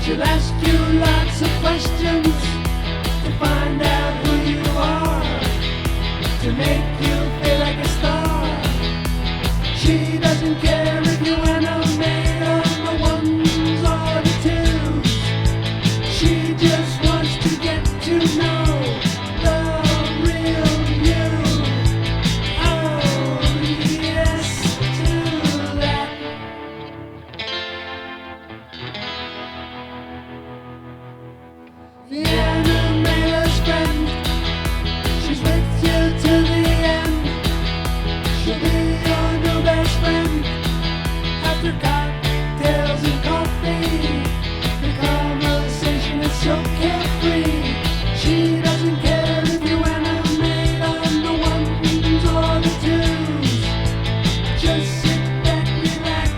She'll ask you lots of questions to find out who you are, to make you feel like a star. She doesn't care if you animate on the ones or the twos. She just wants to get to know the real you. Oh, yes to that. The animator's friend, she's with you till the end. She'll be your new best friend after cocktails and coffee. The conversation is so carefree. She doesn't care if you animate on the ones or the twos. Just sit back, relax,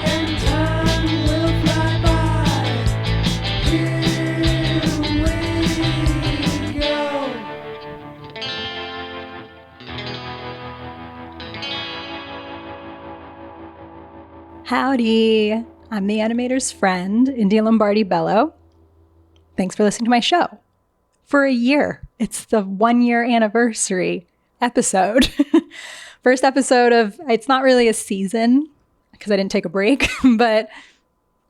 and time will fly by. Here we go. Howdy, I'm the animator's friend, India Lombardi-Bello. Thanks for listening to my show. For a year, it's the 1-year anniversary episode. First episode of, it's not really a season because I didn't take a break, but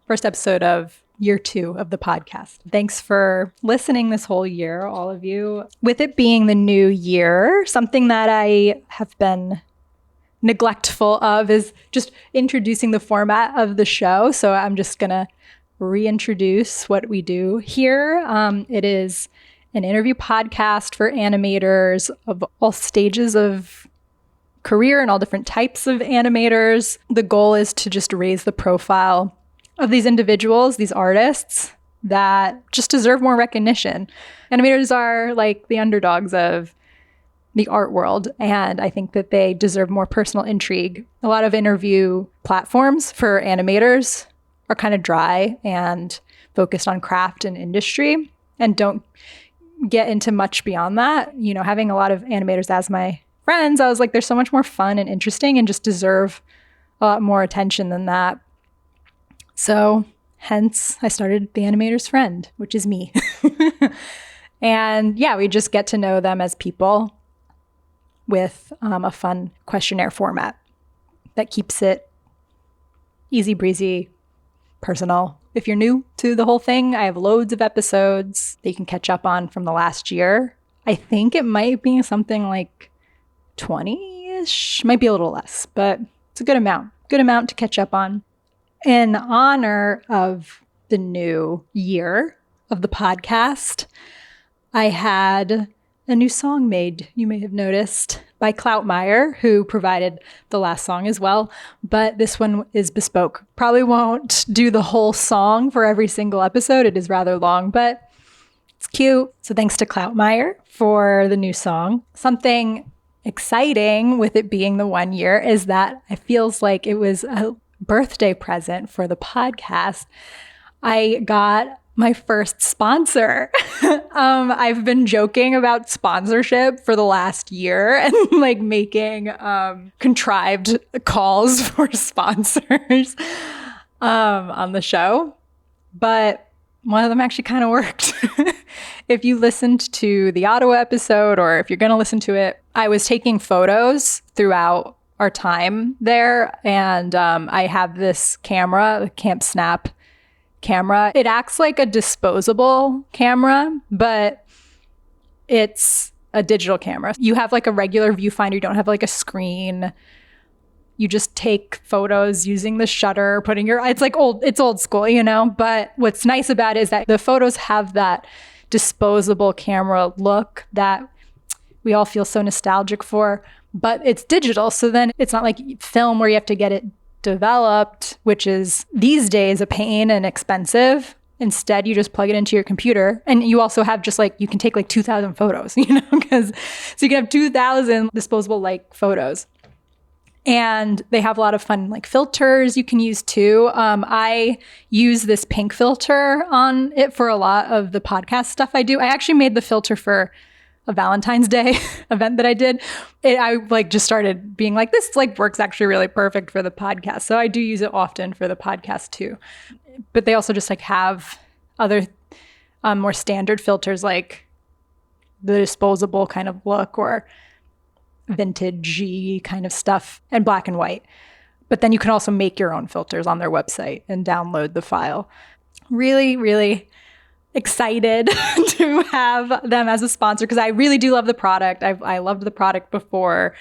first episode of year 2 of the podcast. Thanks for listening this whole year, all of you. With it being the new year, something that I have been neglectful of is just introducing the format of the show. So I'm just going to reintroduce what we do here. It is an interview podcast for animators of all stages of career and all different types of animators. The goal is to just raise the profile of these individuals, these artists that just deserve more recognition. Animators are like the underdogs of the art world, and I think that they deserve more personal intrigue. A lot of interview platforms for animators are kind of dry and focused on craft and industry and don't get into much beyond that. You know, having a lot of animators as my friends, I was like, they're so much more fun and interesting and just deserve a lot more attention than that. So hence I started The Animator's Friend, which is me. And yeah, we just get to know them as people with a fun questionnaire format that keeps it easy breezy, personal. If you're new to the whole thing, I have loads of episodes that you can catch up on from the last year. I think it might be something like 20-ish, might be a little less, but it's a good amount to catch up on. In honor of the new year of the podcast, I had a new song made, you may have noticed, by Cloutmeyer, who provided the last song as well. But this one is bespoke. Probably won't do the whole song for every single episode. It is rather long, but it's cute. So thanks to Cloutmeyer for the new song. Something exciting with it being the 1 year is that it feels like it was a birthday present for the podcast. I got my first sponsor. I've been joking about sponsorship for the last year and like making contrived calls for sponsors on the show. But one of them actually kind of worked. If you listened to the Ottawa episode, or if you're going to listen to it, I was taking photos throughout our time there. And I have this camera, the Camp Snap camera. It acts like a disposable camera, but it's a digital camera. You have like a regular viewfinder. You don't have like a screen. You just take photos using the shutter, it's like it's old school, you know? But what's nice about it is that the photos have that disposable camera look that we all feel so nostalgic for, but it's digital. So then it's not like film where you have to get it developed, which is these days a pain and expensive. Instead, you just plug it into your computer, and you also have just like, you can take like 2,000 photos, you know, so you can have 2,000 disposable like photos. And they have a lot of fun like filters you can use too. I use this pink filter on it for a lot of the podcast stuff I do. I actually made the filter for a Valentine's Day event that I did, I like just started being like, this like works actually really perfect for the podcast. So I do use it often for the podcast too. But they also just like have other more standard filters, like the disposable kind of look or vintage-y kind of stuff, and black and white. But then you can also make your own filters on their website and download the file. Really, really excited to have them as a sponsor because I really do love the product. I loved the product before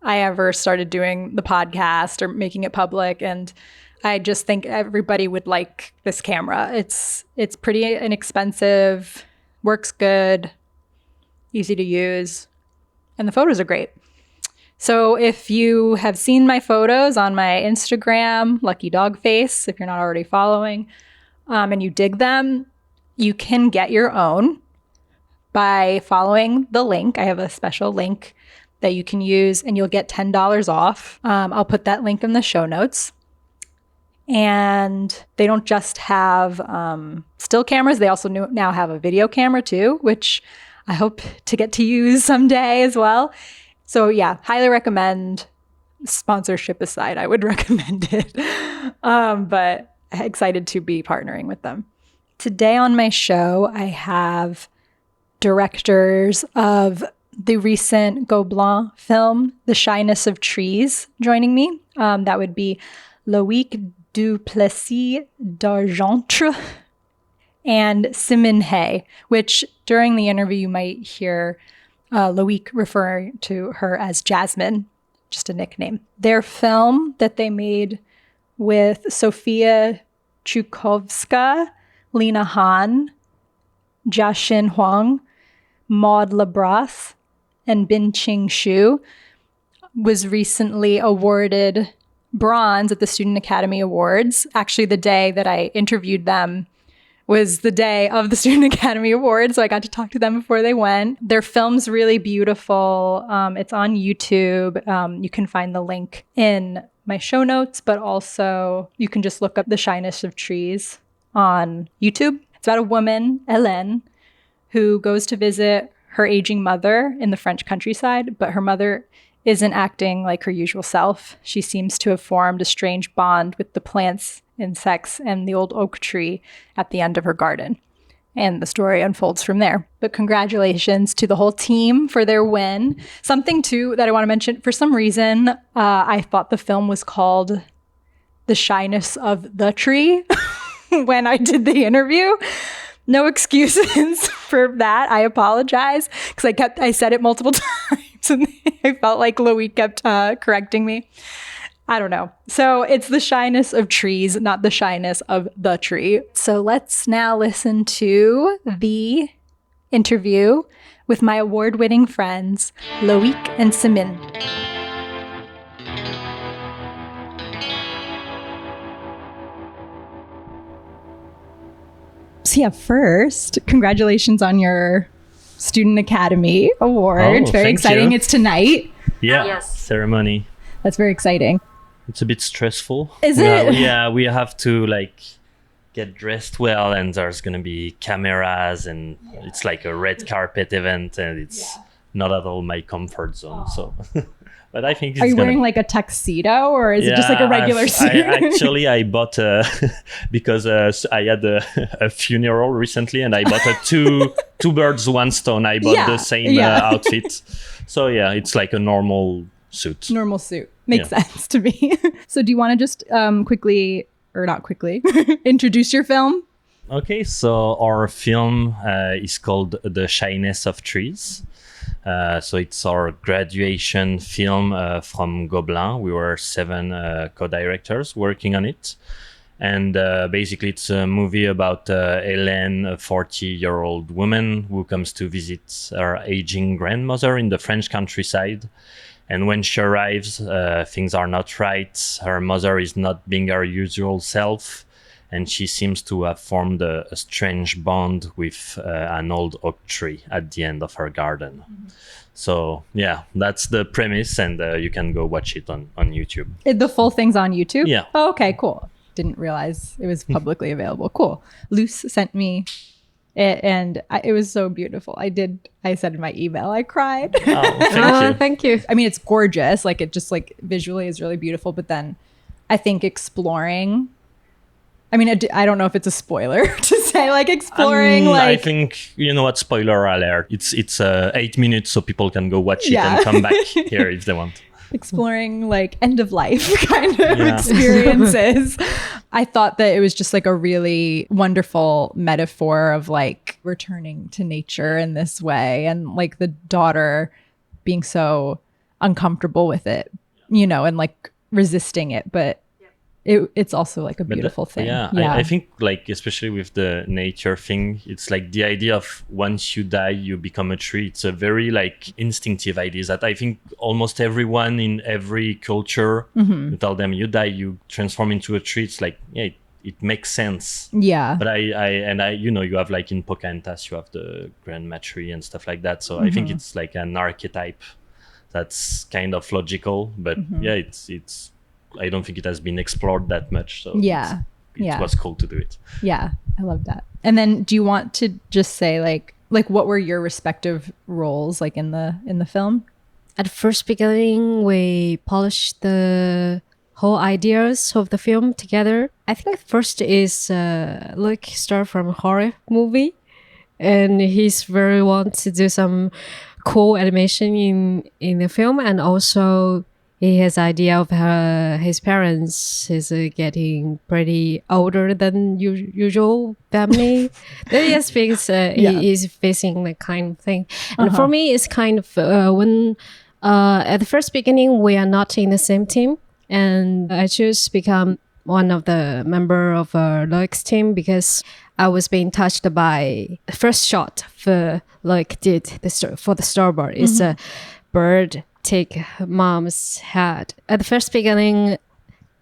I ever started doing the podcast or making it public, and I just think everybody would like this camera. It's pretty inexpensive, works good, easy to use, and the photos are great. So if you have seen my photos on my Instagram, Lucky Dog Face, if you're not already following, and you dig them, you can get your own by following the link. I have a special link that you can use and you'll get $10 off. I'll put that link in the show notes. And they don't just have still cameras. They also now have a video camera too, which I hope to get to use someday as well. So yeah, highly recommend. Sponsorship aside, I would recommend it. But excited to be partnering with them. Today on my show, I have directors of the recent Gobelin film, The Shyness of Trees, joining me. That would be Loick du Plessis d'Argentre and Simin, which during the interview you might hear Loick referring to her as Jasmine, just a nickname. Their film that they made with Sofia Chukovska, Lena Han, Jiaxin Huang, Maud Labras, and Bin Ching Shu was recently awarded bronze at the Student Academy Awards. Actually, the day that I interviewed them was the day of the Student Academy Awards, so I got to talk to them before they went. Their film's really beautiful. It's on YouTube. You can find the link in my show notes, but also you can just look up The Shyness of Trees on YouTube. It's about a woman, Hélène, who goes to visit her aging mother in the French countryside, but her mother isn't acting like her usual self. She seems to have formed a strange bond with the plants, insects, and the old oak tree at the end of her garden. And the story unfolds from there. But congratulations to the whole team for their win. Something, too, that I want to mention, for some reason, I thought the film was called The Shyness of the Tree when I did the interview. No excuses for that. I apologize because I said it multiple times and I felt like Loick kept correcting me. I don't know. So it's The Shyness of Trees, not The Shyness of the Tree. So let's now listen to the interview with my award-winning friends, Loick and Simin. So yeah, first, congratulations on your Student Academy Award. Oh, very exciting. You. It's tonight. Yeah, Yes. ceremony. That's very exciting. It's a bit stressful. Is it? Yeah, we have to get dressed well, and there's gonna be cameras, and it's like a red carpet event, and it's not at all my comfort zone. So, but I think it's Are you gonna... wearing like a tuxedo, or is it just like a regular suit? I bought because I had a funeral recently, and I bought a two birds, one stone. I bought the same outfit. So yeah, it's like a normal suit. Normal suit. Makes sense to me. So do you want to just quickly, or not quickly, introduce your film? Okay, so our film is called The Shyness of Trees. So it's our graduation film from Gobelin. We were 7 co-directors working on it. And basically it's a movie about Hélène, a 40-year-old woman who comes to visit her aging grandmother in the French countryside. And when she arrives, things are not right. Her mother is not being her usual self. And she seems to have formed a strange bond with an old oak tree at the end of her garden. Mm-hmm. So, yeah, that's the premise. And you can go watch it on YouTube. The full thing's on YouTube? Yeah. Oh, okay, cool. Didn't realize it was publicly available. Cool. Luce sent me It was so beautiful. I said in my email, I cried. Oh, thank you. Thank you. I mean, it's gorgeous. Like it just like visually is really beautiful. But then I think exploring, I mean, I don't know if it's a spoiler to say like exploring. I Like think, you know what, spoiler alert. It's 8 minutes so people can go watch it Yeah. and come back here if they want. exploring like end of life kind of experiences. I thought that it was just like a really wonderful metaphor of like returning to nature in this way, and like the daughter being so uncomfortable with it, you know, and like resisting it, but it's also like a beautiful thing. Yeah, I think like especially with the nature thing, it's like the idea of once you die, you become a tree. It's a very like instinctive idea that I think almost everyone in every culture, you tell them you die, you transform into a tree. It's like, yeah, it makes sense. Yeah. But I you know, you have like in Pocahontas, you have the grandma tree and stuff like that. So I think it's like an archetype that's kind of logical, but yeah, it's I don't think it has been explored that much. So it was cool to do it. Yeah, I love that. And then do you want to just say like what were your respective roles like in the film? At the first beginning, we polished the whole ideas of the film together. I think first is Loick start from horror movie, and he's very want to do some cool animation in the film, and also he has idea of his parents is getting pretty older than usual family. He is facing that kind of thing. And for me, it's kind of when at the first beginning we are not in the same team, and I choose become one of the member of Loick's team because I was being touched by the first shot for Loick did for the storyboard. It's a bird take mom's head. At the first beginning,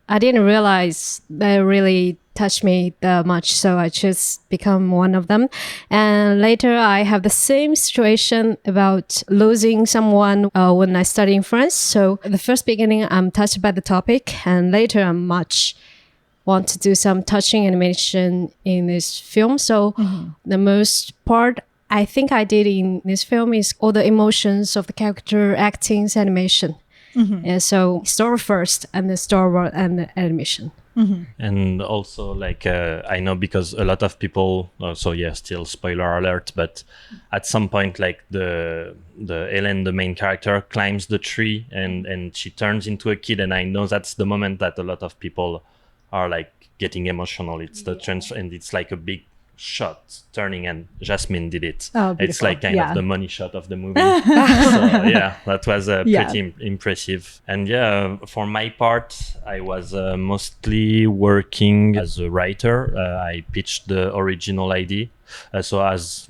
I didn't realize that really touched me that much, so I just become one of them. And later, I have the same situation about losing someone when I study in France. So at the first beginning, I'm touched by the topic, and later, I'm much want to do some touching animation in this film. So the most part I think I did in this film is all the emotions of the character, actings, animation. And so story first, and the storyboard and the animation. And also like I know because a lot of people still spoiler alert, but at some point like the Hélène, the main character, climbs the tree and she turns into a kid, and I know that's the moment that a lot of people are like getting emotional. It's the and it's like a big shot turning, and Jasmine did it. It's like kind of the money shot of the movie. So yeah, that was pretty impressive. And yeah, for my part, I was mostly working as a writer. I pitched the original idea. So as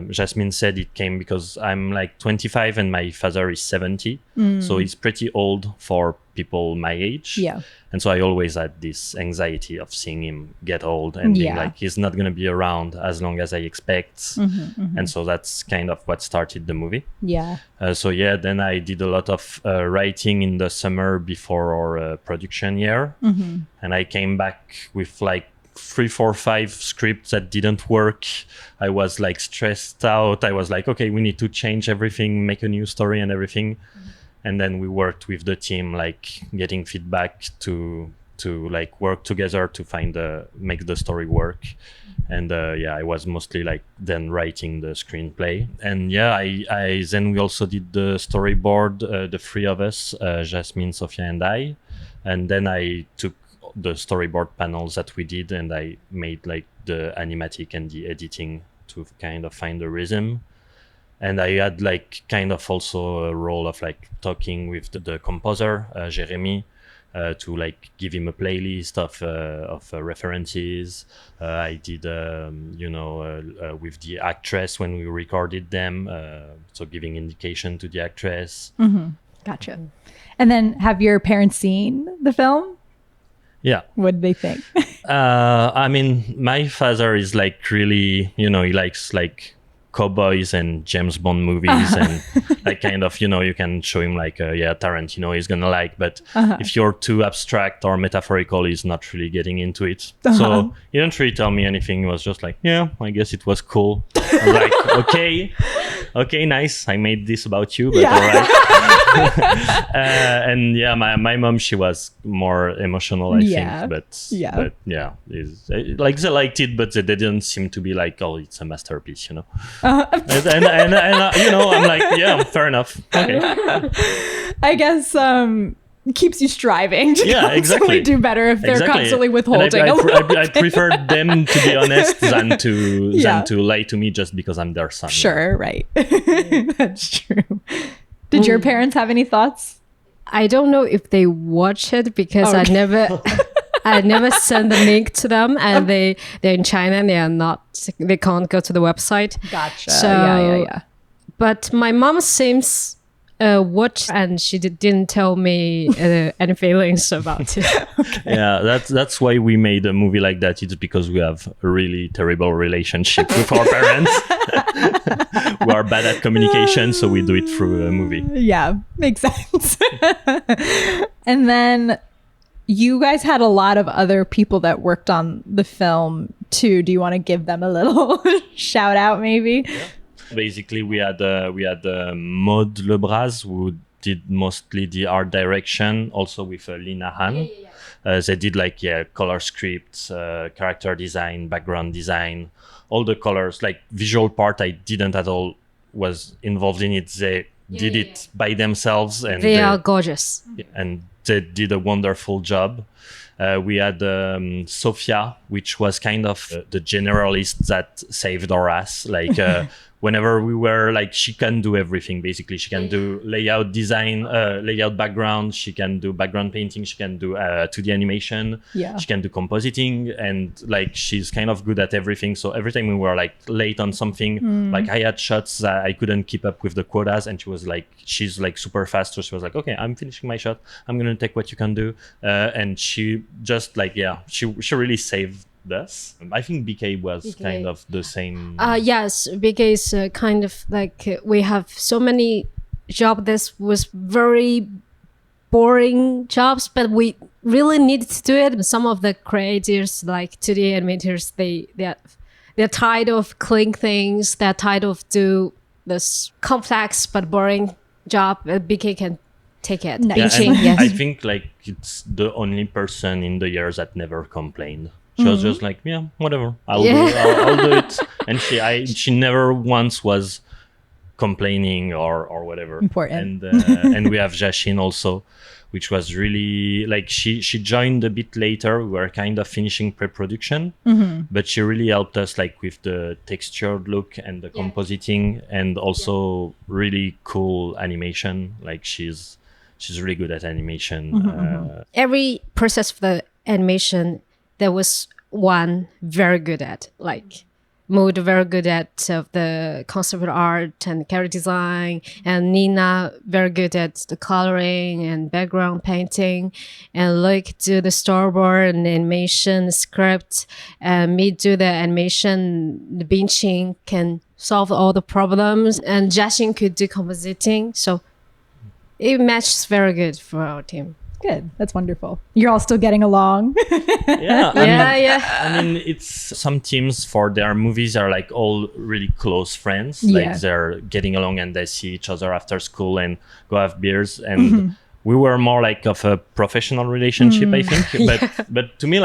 Jasmine said, it came because I'm like 25 and my father is 70. So he's pretty old for people my age. Yeah. And so I always had this anxiety of seeing him get old and being like, he's not going to be around as long as I expect. And so that's kind of what started the movie. Yeah. Then I did a lot of writing in the summer before our production year. And I came back with like 3, 4, 5 scripts that didn't work. I was like stressed out. I was like, okay, we need to change everything, make a new story and everything. And then we worked with the team, like getting feedback to like work together to make the story work. And I was mostly like then writing the screenplay. And I then we also did the storyboard, the 3 of us, Jasmine, Sophia, and I. And then I took the storyboard panels that we did and I made like the animatic and the editing to kind of find the rhythm. And I had like kind of also a role of like talking with the composer, Jeremy, to like give him a playlist of references. I did, with the actress when we recorded them, so giving indication to the actress. Gotcha. And then have your parents seen the film? Yeah. What did they think? I mean, my father is like really, he likes like cowboys and James Bond movies and like kind of, you can show him like, Tarantino is gonna like, but if you're too abstract or metaphorical, he's not really getting into it. So he didn't really tell me anything. He was just like, yeah, I guess it was cool. I was like, okay, nice. I made this about you, but all right. And yeah, my mom, she was more emotional, I think, but yeah, like they liked it, but they didn't seem to be like, oh, it's a masterpiece, and I'm like, yeah, fair enough. Okay. I guess keeps you striving to Yeah, constantly exactly. do better if they're Exactly. constantly withholding And a little bit. I prefer them to be honest than to lie to me just because I'm their son. Sure, right. That's true. Did your parents have any thoughts? I don't know if they watch it because I never send the link to them, and they're in China and they can't go to the website. Gotcha. So, yeah. But my mom seems watched, and she didn't tell me any feelings about it. Yeah, that's why we made a movie like that. It's because we have a really terrible relationship with our parents. We are bad at communication, so we do it through a movie. Yeah, makes sense. And then you guys had a lot of other people that worked on the film too. Do you want to give them a little shout out maybe? Yeah. Basically, we had Maud Lebras, who did mostly the art direction, also with Lina Han. They did color scripts, character design, background design, all the colors, like visual part. I didn't at all was involved in it. They did it by themselves, and they are gorgeous. And they did a wonderful job. We had Sophia, which was kind of the generalist that saved our ass. Whenever we were she can do everything. Basically, she can do layout design, layout background. She can do background painting. She can do 2D animation. Yeah. She can do compositing, and she's kind of good at everything. So every time we were late on something, I had shots that I couldn't keep up with the quotas, and she's super fast. So she was like, okay, I'm finishing my shot. I'm gonna take what you can do, and she just she really saved us. I think BK was kind of the same. Yes, BK is kind of we have so many jobs. This was very boring jobs, but we really needed to do it. Some of the creators, like 2D animators, they're tired of clean things. They're tired of do this complex but boring job. BK can take it. I think it's the only person in the years that never complained. She was just like, yeah, whatever, I'll do it. And she never once was complaining or whatever. Important. And we have Jashin also, which was really she joined a bit later. We were kind of finishing pre-production, but she really helped us with the textured look and the compositing, and also really cool animation. She's really good at animation. Every process of the animation, there was one very good at, Maud very good at the concept art and character design, and Nina very good at the coloring and background painting, and Loick do the storyboard and animation script, and me do the animation. The Binching can solve all the problems, and Jashin could do compositing. So it matches very good for our team. Good. That's wonderful. You're all still getting along. Yeah. Yeah. I mean, it's some teams for their movies are all really close friends. Yeah. They're getting along and they see each other after school and go have beers. And we were more of a professional relationship, I think. But to me,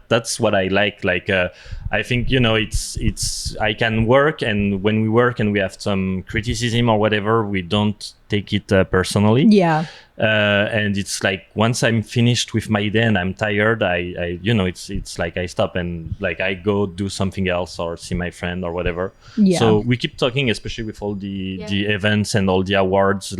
that's what I like. I think, it's I can work, and when we work and we have some criticism or whatever, we don't take it personally. Yeah. And it's once I'm finished with my day and I'm tired, I it's I stop and I go do something else or see my friend or whatever. Yeah. So we keep talking, especially with all the events and all the awards.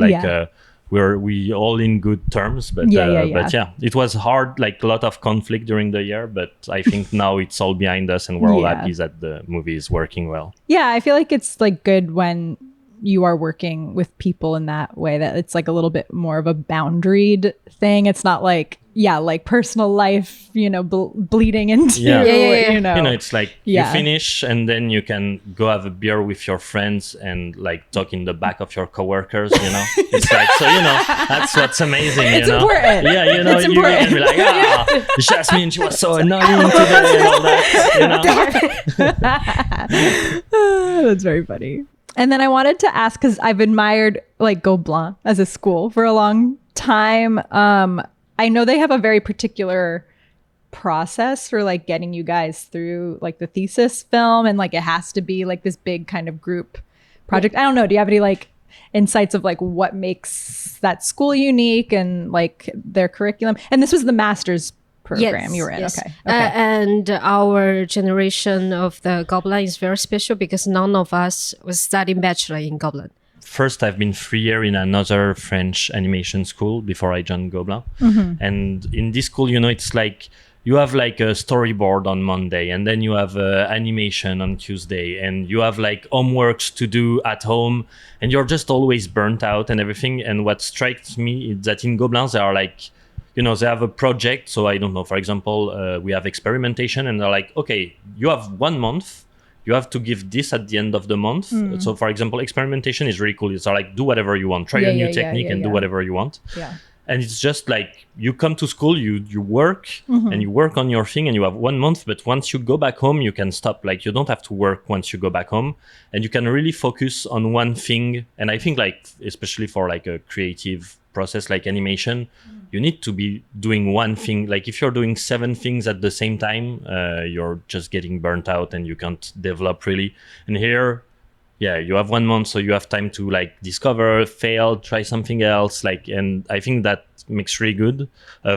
We all in good terms, but it was hard, a lot of conflict during the year, but I think now it's all behind us and we're all happy that the movie is working well. Yeah, I feel like it's good when you are working with people in that way, that it's like a little bit more of a boundaried thing. It's not like, like personal life, bleeding into, It's like you finish and then you can go have a beer with your friends and like talk in the back of your coworkers, It's like, so, that's what's amazing, It's important. Yeah, it's you important. can be like, Jasmine, she was so annoying today and all that, That's very funny. And then I wanted to ask, because I've admired like Gobelin as a school for a long time. I know they have a very particular process for like getting you guys through like the thesis film, and like it has to be like this big kind of group project. I don't know. Do you have any like insights of like what makes that school unique and like their curriculum? And this was the master's program you were in. Yes. Okay. And our generation of the Gobelin is very special because none of us was studying bachelor in Gobelin. First, I've been 3 years in another French animation school before I joined Gobelin. And in this school, it's like you have like a storyboard on Monday, and then you have animation on Tuesday, and you have like homeworks to do at home, and you're just always burnt out and everything. And what strikes me is that in Gobelin, they are like, they have a project. So I don't know, for example, we have experimentation, and they're like, okay, you have 1 month. You have to give this at the end of the month. So, for example, experimentation is really cool. It's like, do whatever you want. Try a new technique and do whatever you want. Yeah. And it's just like, you come to school, you work, and you work on your thing, and you have 1 month. But once you go back home, you can stop. Like, you don't have to work once you go back home. And you can really focus on one thing. And I think, like, especially for like a creative process like animation, you need to be doing one thing. Like if you're doing 7 things at the same time, you're just getting burnt out and you can't develop really. And here, you have 1 month, so you have time to like discover, fail, try something else. Like, and I think that makes really good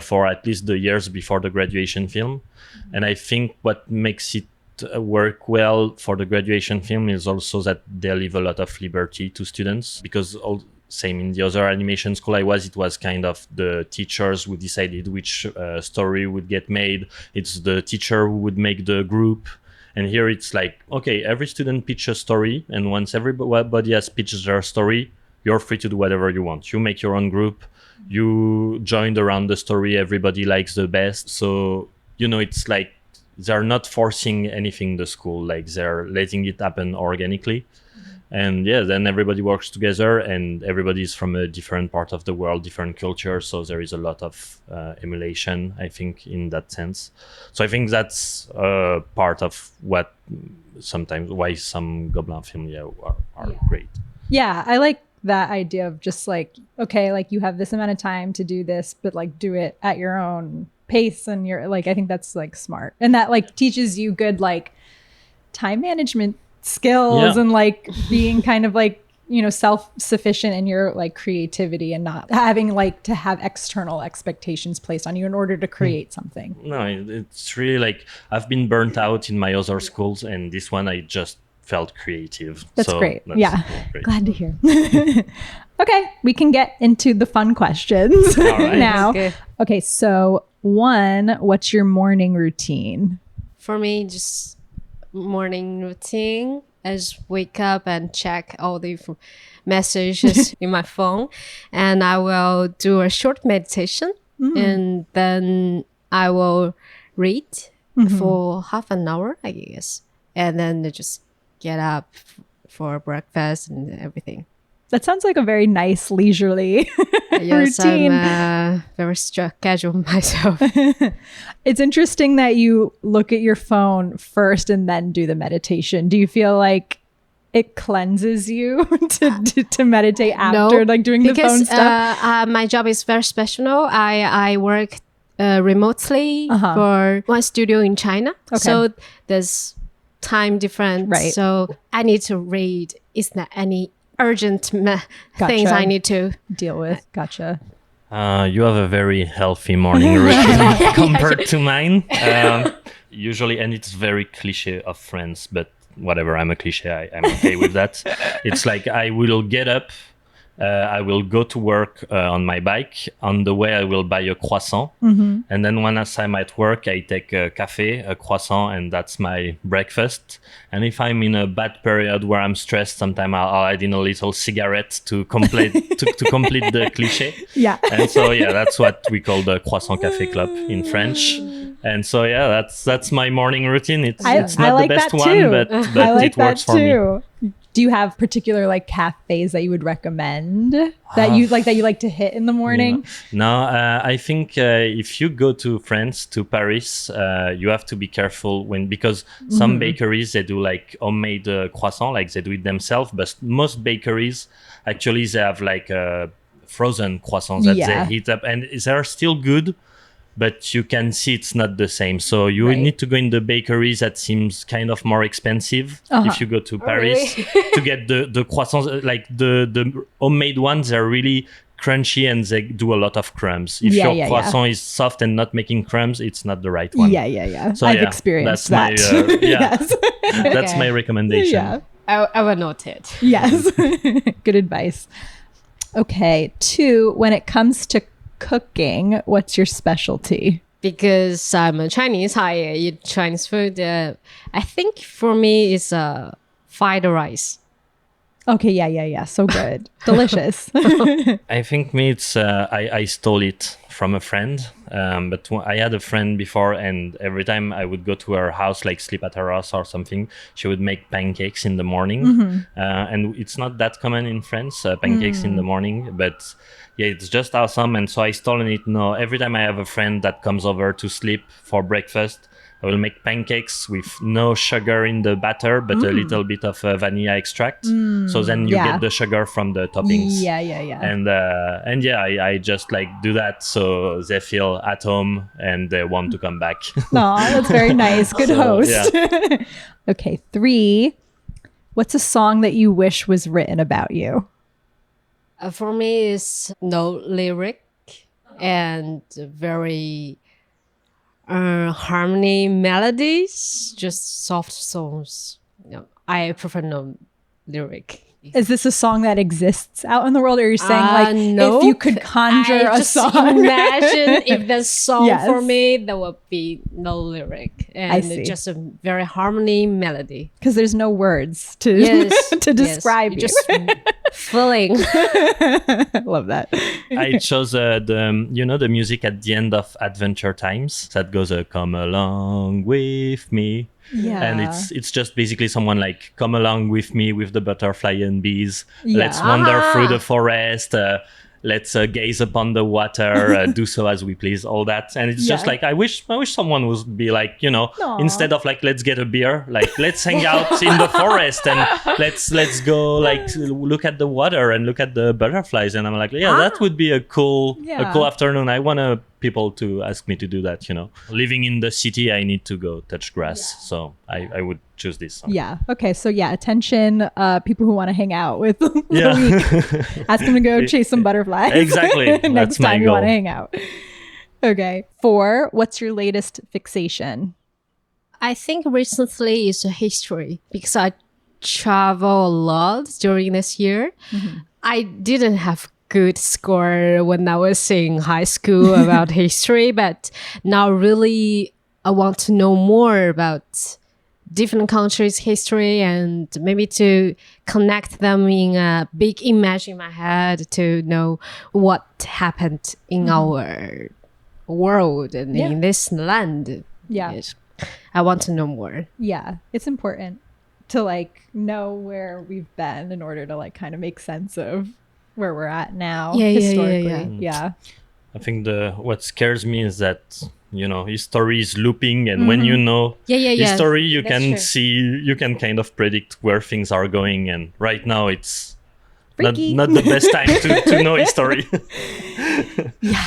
for at least the years before the graduation film. And I think what makes it work well for the graduation film is also that they leave a lot of liberty to students, because same in the other animation school I was, it was kind of the teachers who decided which story would get made. It's the teacher who would make the group. And here it's like, okay, every student pitch a story, and once everybody has pitched their story, you're free to do whatever you want. You make your own group, you joined around the story everybody likes the best. So, it's like they're not forcing anything in the school, like they're letting it happen organically. And then everybody works together, and everybody is from a different part of the world, different culture. So there is a lot of emulation, I think, in that sense. So I think that's part of what sometimes why some Gobelin films are great. Yeah, I like that idea of just like, okay, like you have this amount of time to do this, but like do it at your own pace. And you're like, I think that's like smart. And that like teaches you good like time management skills and like being kind of like, self-sufficient in your like creativity and not having like to have external expectations placed on you in order to create something. No, it's really like I've been burnt out in my other schools, and this one I just felt creative. That's great. That's great. Glad to hear. Okay, we can get into the fun questions now. Okay, so 1, what's your morning routine? For me, just morning routine. I just wake up and check all the messages in my phone, and I will do a short meditation, and then I will read for half an hour, I guess, and then just get up for breakfast and everything. That sounds like a very nice leisurely Yes, routine. I'm very schedule myself. It's interesting that you look at your phone first and then do the meditation. Do you feel like it cleanses you to meditate after like doing the phone stuff? My job is very special. I work remotely for one studio in China. Okay. So there's time difference. Right. So I need to read. Is there any urgent things I need to deal with? Gotcha. You have a very healthy morning routine compared to mine. Usually, and it's very cliche of Friends, but whatever, I'm a cliche. I'm okay with that. It's like I will get up, I will go to work on my bike. On the way, I will buy a croissant. And then once I'm at work, I take a cafe, a croissant, and that's my breakfast. And if I'm in a bad period where I'm stressed, sometimes I'll add in a little cigarette to complete to complete the cliche. Yeah. And so, yeah, that's what we call the Croissant Café Club in French. And so, yeah, that's my morning routine. It's not like the best that one, too. but I like it works that for me. too. Do you have particular like cafes that you would recommend that you like to hit in the morning? No, I think if you go to France, to Paris, you have to be careful because some bakeries, they do like homemade croissant, like they do it themselves. But most bakeries, actually, they have like frozen croissants that they heat up, and they are still good. But you can see it's not the same. So you need to go in the bakeries that seems kind of more expensive if you go to Paris to get the croissants. Like the homemade ones are really crunchy and they do a lot of crumbs. If your croissant is soft and not making crumbs, it's not the right one. Yeah. So I've experienced that's that. My, Yes. That's my recommendation. Yeah. I will note it. Yes. Good advice. Okay. 2, when it comes to cooking, what's your specialty? Because I'm a Chinese, I eat Chinese food. I think for me it's fried rice. Okay, yeah. So good. Delicious. I think me, it's I stole it from a friend. But I had a friend before, and every time I would go to her house, like sleep at her house or something, she would make pancakes in the morning. And it's not that common in France, pancakes in the morning, but yeah, it's just awesome. And so I stolen it now. Every time I have a friend that comes over to sleep for breakfast, I will make pancakes with no sugar in the batter, but a little bit of vanilla extract. So then you get the sugar from the toppings. Yeah. And yeah, I just like do that so they feel at home and they want to come back. Aw, that's very nice. Good host. Yeah. Okay, 3. What's a song that you wish was written about you? For me, it's no lyric and very harmony melodies, just soft songs. I prefer no lyric. Is this a song that exists out in the world, or are you saying no, if you could conjure a song? Imagine if the song Yes. for me, there would be no lyric and see. just a very harmony melody. Because there's no words to to describe you. Just feeling. Love that. I chose the music at the end of Adventure Times that goes come along with me. Yeah. And it's just basically someone like, come along with me with the butterfly and bees. Let's wander through the forest. Let's gaze upon the water, do so as we please, all that. And it's just like, I wish someone would be like, instead of like, let's get a beer, like, let's hang out in the forest and let's go like look at the water and look at the butterflies. And I'm like, that would be a cool afternoon. I want people to ask me to do that, Living in the city, I need to go touch grass. So I would choose this song. Yeah. Okay. So attention, people who want to hang out with Loick. Ask them to go chase some butterflies. Exactly. Next That's my time you goal. want to hang out. Okay. 4, what's your latest fixation? I think recently is history because I travel a lot during this year. I didn't have good score when I was in high school about history, but now really I want to know more about different countries' history and maybe to connect them in a big image in my head to know what happened in our world and in this land. Yeah. Yes. I want to know more. Yeah. It's important to like know where we've been in order to like kind of make sense of where we're at now historically. Yeah. I think what scares me is that history is looping, and when you know history, you That's can you can kind of predict where things are going. And right now, it's not Freaky. the best time to know history.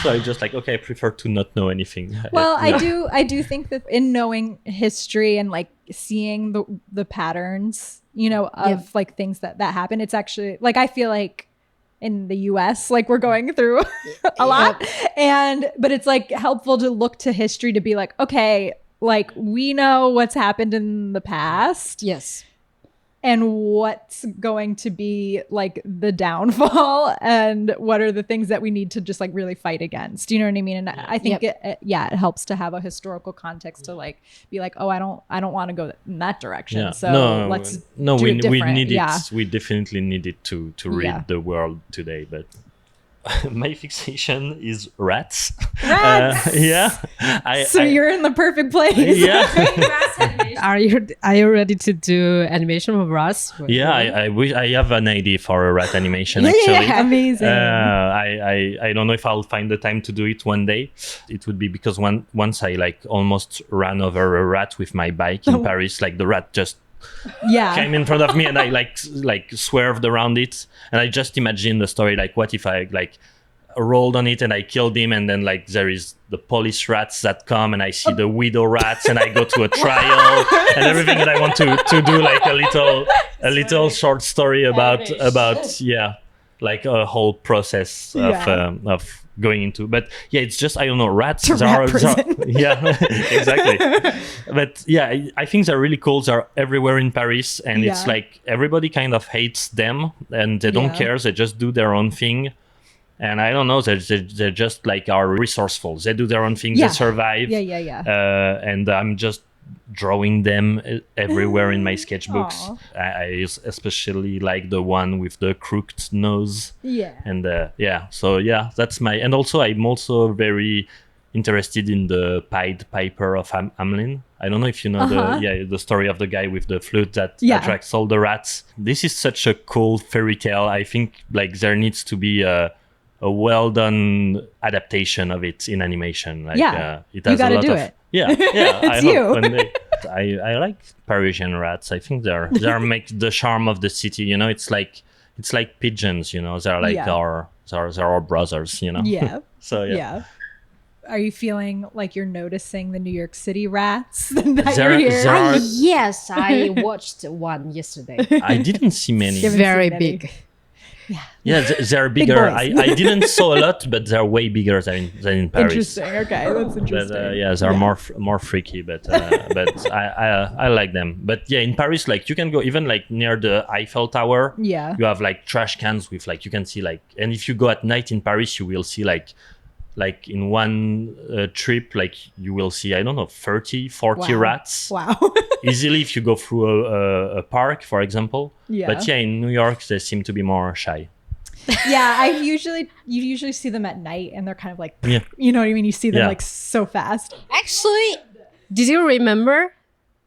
So I just like, okay, I prefer to not know anything. Well, I do think that in knowing history and like seeing the patterns, of like things that happen, it's actually like, I feel like in the US, like we're going through a lot, but it's like helpful to look to history to be like, okay, like we know what's happened in the past. Yes. and what's going to be like the downfall and what are the things that we need to just like really fight against. You know what I mean? And I think it helps to have a historical context to like be like, oh, I don't want to go in that direction. Yeah. So let's do we it different. need Yeah. it. We definitely need it to read the world today. But my fixation is rats. Rats. So you're in the perfect place. Yeah. Are you ready to do animation of rats? Yeah, I wish I have an idea for a rat animation actually. Yeah, amazing. I don't know if I'll find the time to do it one day. It would be because once I like almost ran over a rat with my bike in Paris. Like the rat just came in front of me and I like swerved around it, and I just imagined the story like, what if I like rolled on it and I killed him, and then like there is the police rats that come and I see the widow rats and I go to a trial and everything, and I want to do like a little short story about like a whole process of going into. But yeah, it's just, I don't know, rats yeah, exactly. But yeah, I think they're really cool. They're everywhere in Paris, and it's like everybody kind of hates them and they don't care. They just do their own thing. And I don't know, they're just like are resourceful. They do their own thing. They survive. And I'm just drawing them everywhere in my sketchbooks. I especially like the one with the crooked nose. And so that's my. And also I'm also very interested in the Pied Piper of Hamelin. I don't know if you know the story of the guy with the flute that attracts all the rats. This is such a cool fairy tale. I think like there needs to be a well done adaptation of it in animation. Like it has a lot of it. I hope one day. I like Parisian rats. I think they're make the charm of the city. You know, it's like pigeons. You know, they're like our brothers. You know. Yeah. So yeah. Are you feeling like you're noticing the New York City rats that you're here? Yes, I watched one yesterday. I didn't see many. Very big. Yeah, they're bigger. I didn't saw a lot, but they're way bigger than in Paris. Interesting. Okay, that's interesting. But they're more freaky. But I like them. But yeah, in Paris, like you can go even like near the Eiffel Tower. Yeah. You have like trash cans with like you can see like, and if you go at night in Paris, you will see like in one trip, like you will see, I don't know, 30, 40 rats. Wow. Easily if you go through a park, for example. Yeah. But yeah, in New York, they seem to be more shy. Yeah, you usually see them at night and they're kind of like, you know what I mean? You see them like so fast. Actually, did you remember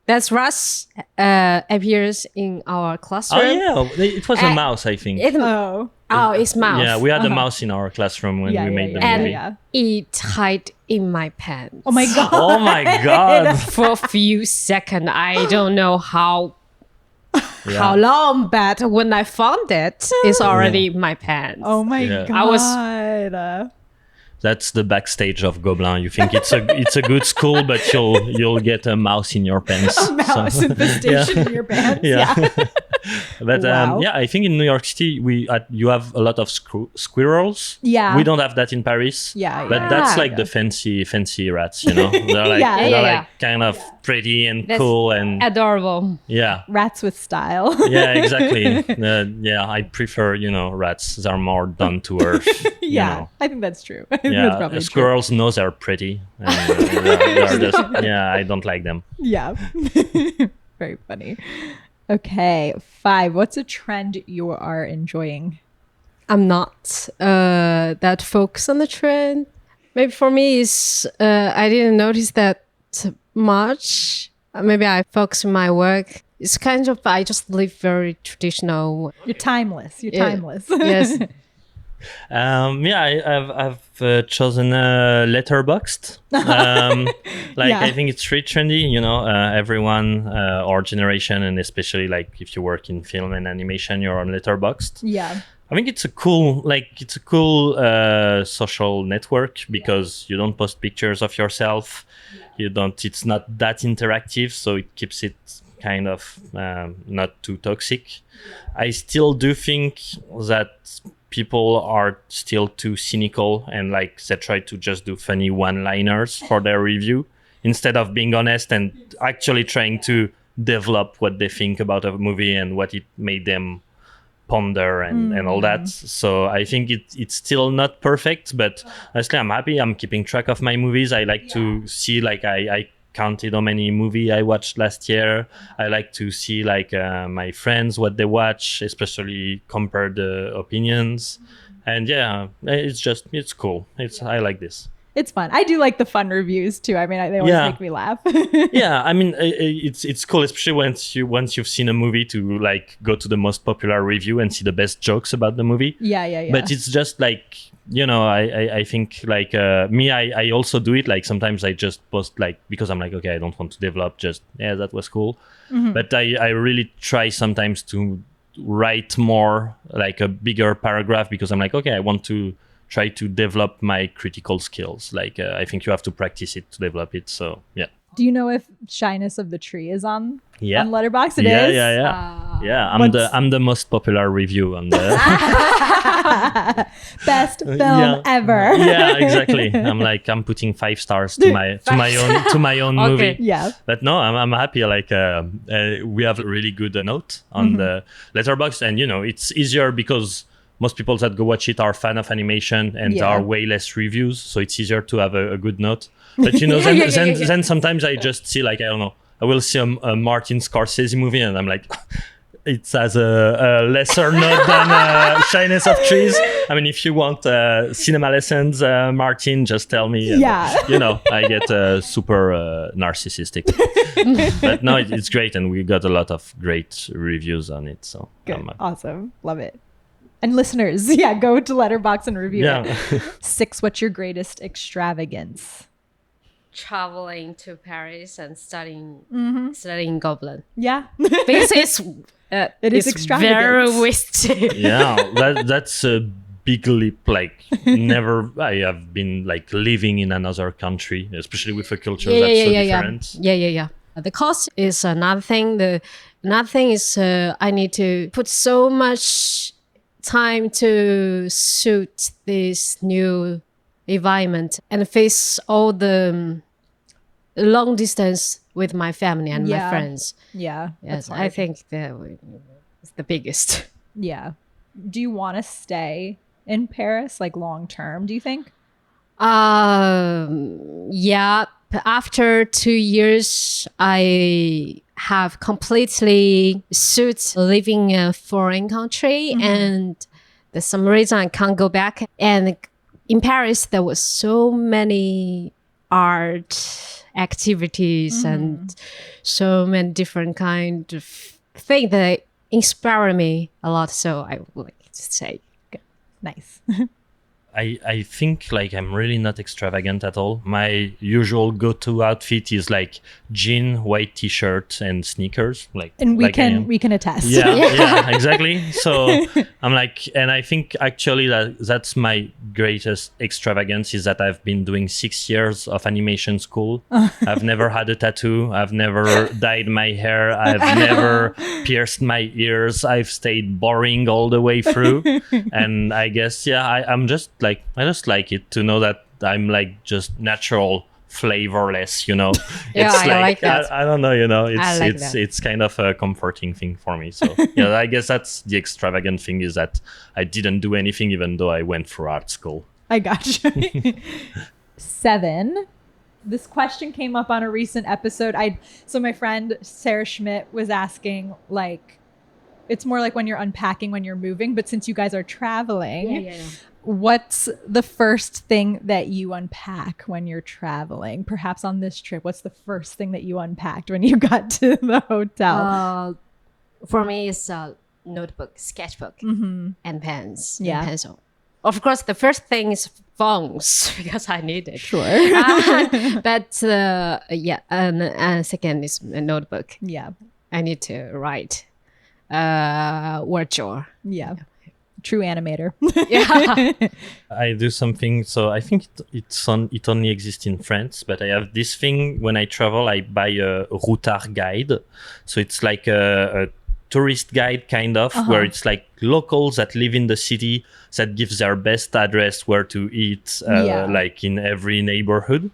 that rats appears in our classroom? Oh yeah, it was a mouse, I think. It's mouse. Yeah, we had a mouse in our classroom when we made the movie. And it hid in my pants. Oh my god. Oh my god. For a few seconds, I don't know how long, but when I found it, it's already in my pants. Oh my god. That's the backstage of Gobelin. You think it's a good school, but you'll get a mouse in your pants. A mouse infestation in your pants. Yeah. But I think in New York City you have a lot of squirrels. Yeah. We don't have that in Paris. Yeah. But that's like the fancy rats, you know. They're like like kind of pretty and cool and adorable. Yeah. Rats with style. Yeah, exactly. I prefer, rats. They're more down to earth. Yeah, you know. I think that's true. That's probably squirrels know they're pretty. And they're just, I don't like them. Yeah. Very funny. Okay, 5. What's a trend you are enjoying? I'm not that focused on the trend. Maybe for me is I didn't notice that much. Maybe I focus on my work. It's kind of, I just live very traditional. You're timeless. Yes. I've chosen Letterboxd. I think it's really trendy. Everyone, our generation, and especially like if you work in film and animation, you're on Letterboxd. Yeah. I think it's a cool social network because you don't post pictures of yourself. It's not that interactive, so it keeps it kind of not too toxic. I still do think that people are still too cynical and like they try to just do funny one-liners for their review instead of being honest and actually trying to develop what they think about a movie and what it made them ponder and all that. So I think it's still not perfect, but honestly, I'm happy. I'm keeping track of my movies. I like to see, like, I counted how many movie I watched last year. I like to see, like, my friends, what they watch, especially compare the opinions. And yeah, it's cool. I like this. It's fun. I do like the fun reviews too. I mean, they always make me laugh. Yeah, I mean, it's cool, especially once you've seen a movie, to like go to the most popular review and see the best jokes about the movie. Yeah. But it's just like, you know, I think like me, I also do it. Like sometimes I just post, like, because I'm like, okay, I don't want to develop. Just that was cool. But I really try sometimes to write more, like a bigger paragraph, because I'm like, okay, I want to try to develop my critical skills. Like I think you have to practice it to develop it. So yeah. Do you know if Shyness of the Tree is on Yeah. on Letterboxd? It Yeah, is? yeah. I'm the most popular review on the Best film ever. Yeah, exactly. I'm putting 5 stars to my own movie. Yeah. But no, I'm happy. Like we have a really good note on the Letterboxd, and you know, it's easier because most people that go watch it are fan of animation and there are way less reviews, so it's easiar to have a good note. But you know, then sometimes I just see, like, I don't know, I will see a Martin Scorsese movie and I'm like, it has a lesser note than Shyness of Trees. I mean, if you want cinema lessons, Martin, just tell me. And, you know, I get super narcissistic. But no, it's great, and we got a lot of great reviews on it. So good. Awesome. Love it. And listeners, go to Letterboxd and review it. 6, what's your greatest extravagance? Traveling to Paris and studying Goblin. Yeah. This is it is extravagant. Very wasted. Yeah, that's a big leap. Like never I have been like living in another country, especially with a culture that's so different. Yeah. The cost is another thing. Another thing is I need to put so much time to suit this new environment and face all the long distance with my family and my friends. Yeah. Yes, I think that is the biggest. Yeah. Do you want to stay in Paris, like long term, do you think? Yeah. After 2 years, I have completely suit living in a foreign country, and there's some reason I can't go back. And in Paris, there was so many art activities and so many different kind of things that inspire me a lot. So I would like to say, nice. I think like I'm really not extravagant at all. My usual go-to outfit is like jean, white t-shirt, and sneakers. And we can attest. Yeah, exactly. So I'm like, and I think actually that's my greatest extravagance is that I've been doing 6 years of animation school. I've never had a tattoo. I've never dyed my hair. I've never pierced my ears. I've stayed boring all the way through. And I guess, I'm just like, I just like it to know that I'm like just natural, flavorless, you know. Yeah, it's I like that. I don't know, you know, it's kind of a comforting thing for me. So I guess that's the extravagant thing, is that I didn't do anything even though I went through art school. I gotcha. 7. This question came up on a recent episode. So my friend Sarah Schmidt was asking, like, it's more like when you're unpacking, when you're moving, but since you guys are traveling, what's the first thing that you unpack when you're traveling? Perhaps on this trip, what's the first thing that you unpacked when you got to the hotel? For me, it's a notebook, sketchbook, and pens, and pencil. Of course, the first thing is phones because I need it. Sure. But and second is a notebook. Yeah. I need to write. Word drawer. Yeah. True animator. I do something, so I think it only exists in France, but I have this thing when I travel. I buy a routard guide, so it's like a tourist guide kind of, where it's like locals that live in the city that gives their best address where to eat, like in every neighborhood.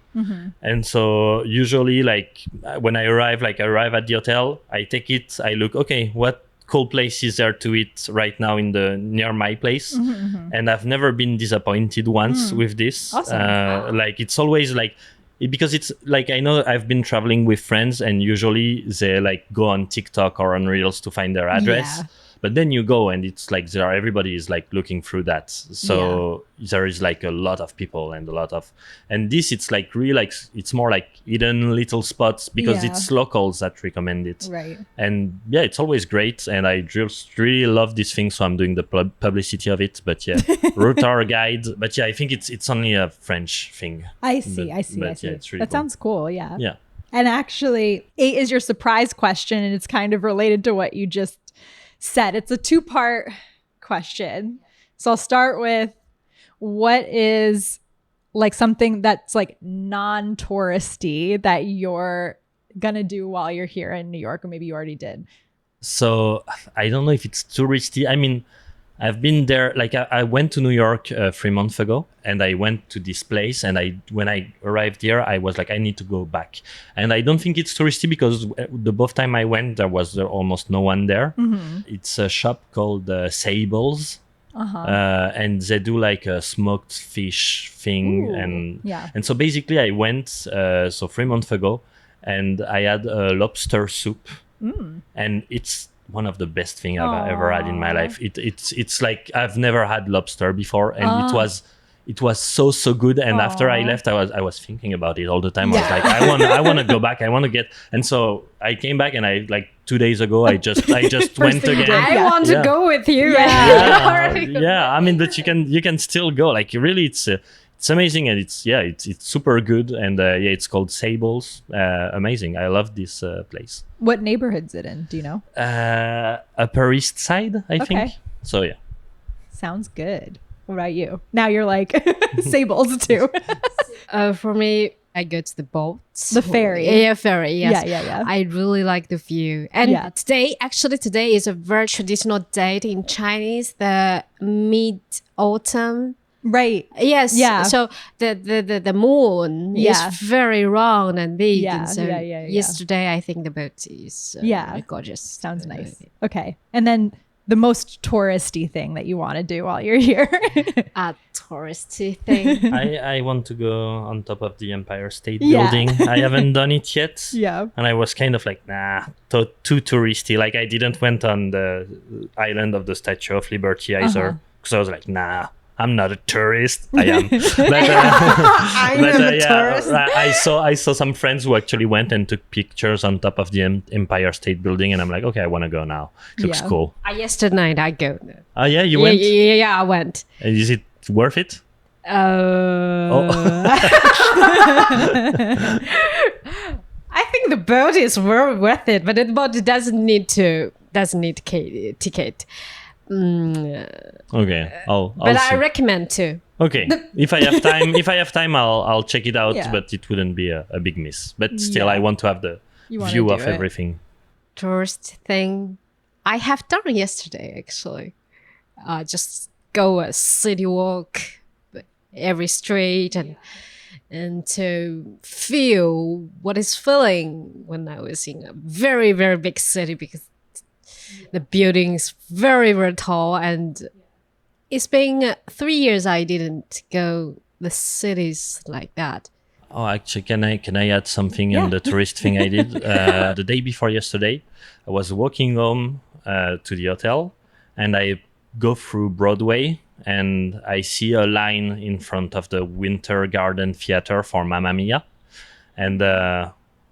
And so usually like when I arrive at the hotel, I take it, I look, okay, what cool place is there to eat right now near my place? And I've never been disappointed once with this. Awesome. Like it's always like, because it's like, I know I've been traveling with friends and usually they like go on TikTok or on Reels to find their address. But then you go and it's like everybody is like looking through that. So there is like a lot of people and this it's like really like, it's more like hidden little spots because it's locals that recommend it. Right. And yeah, it's always great. And I just really love this thing. So I'm doing the publicity of it. But yeah, route our guide. But yeah, I think it's only a French thing. I see. But yeah, it's really that sounds cool. Yeah. Yeah. And actually, 8 is your surprise question, and it's kind of related to what you just said. It's a 2-part question. So I'll start with, what is like something that's like non-touristy that you're gonna do while you're here in New York, or maybe you already did? So I don't know if it's touristy. I mean, I've been there, like I went to New York 3 months ago, and I went to this place, and when I arrived here, I was like, I need to go back. And I don't think it's touristy because the both time I went, there was almost no one there. It's a shop called Sables. And they do like a smoked fish thing. And so basically I went, so 3 months ago, and I had a lobster soup. And it's one of the best things I've ever had in my life. It's like I've never had lobster before, and it was so good. And after I left, I was thinking about it all the time. I was like, I want to go back. I want to get. And so I came back, and I like 2 days ago, I just went again. I want to go with you. Yeah. I mean, but you can still go. Like really, it's amazing, and it's super good. And it's called Sables. Amazing. I love this place. What neighborhood's it in? Do you know? Upper East Side, I think. So yeah. Sounds good. What about you? Now you're like Sables too. For me, I go to the boats. The ferry. Yeah, ferry, yes. Yeah. I really like the view. And today is a very traditional date in Chinese, the mid-autumn. Right. Yes. Yeah. So the moon is very round and big. Yeah. And so yesterday, I think the boat is gorgeous. Sounds nice. Okay. And then the most touristy thing that you want to do while you're here? A touristy thing. I want to go on top of the Empire State Building. I haven't done it yet. Yeah. And I was kind of like, too touristy. Like I didn't went on the island of the Statue of Liberty either. Because I was like, I'm not a tourist. I am. Tourist. I saw some friends who actually went and took pictures on top of the Empire State Building, and I'm like, okay, I want to go now. It looks cool. Yesterday night I go. Oh yeah, you went? Yeah, I went. Is it worth it? I think the boat is very worth it, but the boat doesn't need ticket. Okay, I'll but see. I recommend to. Okay, if I have time, I'll check it out. But it wouldn't be a big miss. But still, I want to have the view of everything. Tourist thing, I have done yesterday actually. Just go a city walk, every street, and to feel what is feeling when I was in a very very big city, because the building is very, very tall, and it's been 3 years I didn't go the cities like that. Oh, actually, can I add something on the tourist thing I did? The day before yesterday, I was walking home to the hotel, and I go through Broadway, and I see a line in front of the Winter Garden Theater for Mamma Mia, and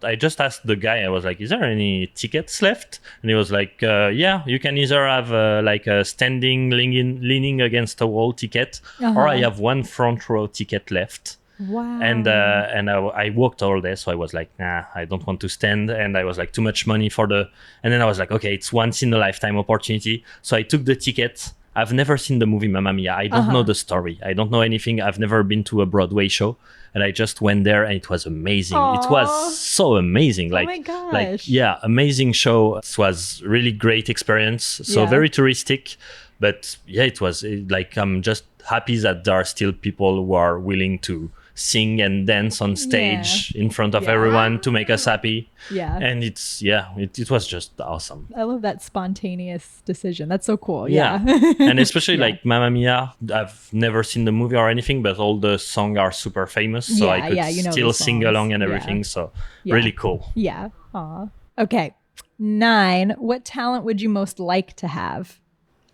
I just asked the guy, I was like, is there any tickets left? And he was like, yeah, you can either have like a standing leaning against a wall ticket, or I have one front row ticket left. Wow. And I walked all day, so I was like, I don't want to stand. And I was like, too much money and then I was like, okay, it's once in a lifetime opportunity. So I took the ticket. I've never seen the movie Mamma Mia. I don't know the story. I don't know anything. I've never been to a Broadway show, and I just went there, and it was amazing. It was so amazing. Like, my gosh. like, yeah, amazing show. It was really great experience. So Yeah. very touristic, but yeah, it was like, I'm just happy that there are still people who are willing to sing and dance on stage in front of Yeah. everyone to make us happy. Yeah. And it was just awesome. I love that spontaneous decision. That's so cool. Yeah. Yeah. And especially like Mamma Mia, I've never seen the movie or anything, but all the songs are super famous. So I could you know still the sing songs. along and Yeah. everything. So Yeah. really cool. Yeah. Aw. Okay. 9. What talent would you most like to have?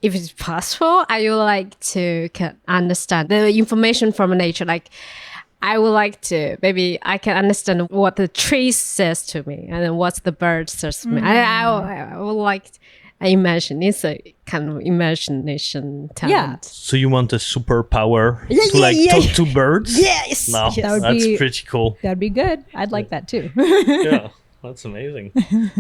If it's possible, I would like to understand the information from nature. Like, I would like to, maybe I can understand what the tree says to me and then what the bird says to me. I would like to imagine. It's a kind of imagination talent. So you want a superpower to talk to birds? Yes. No, That would that's be- pretty cool. That'd be good. I'd like that too. Yeah, that's amazing.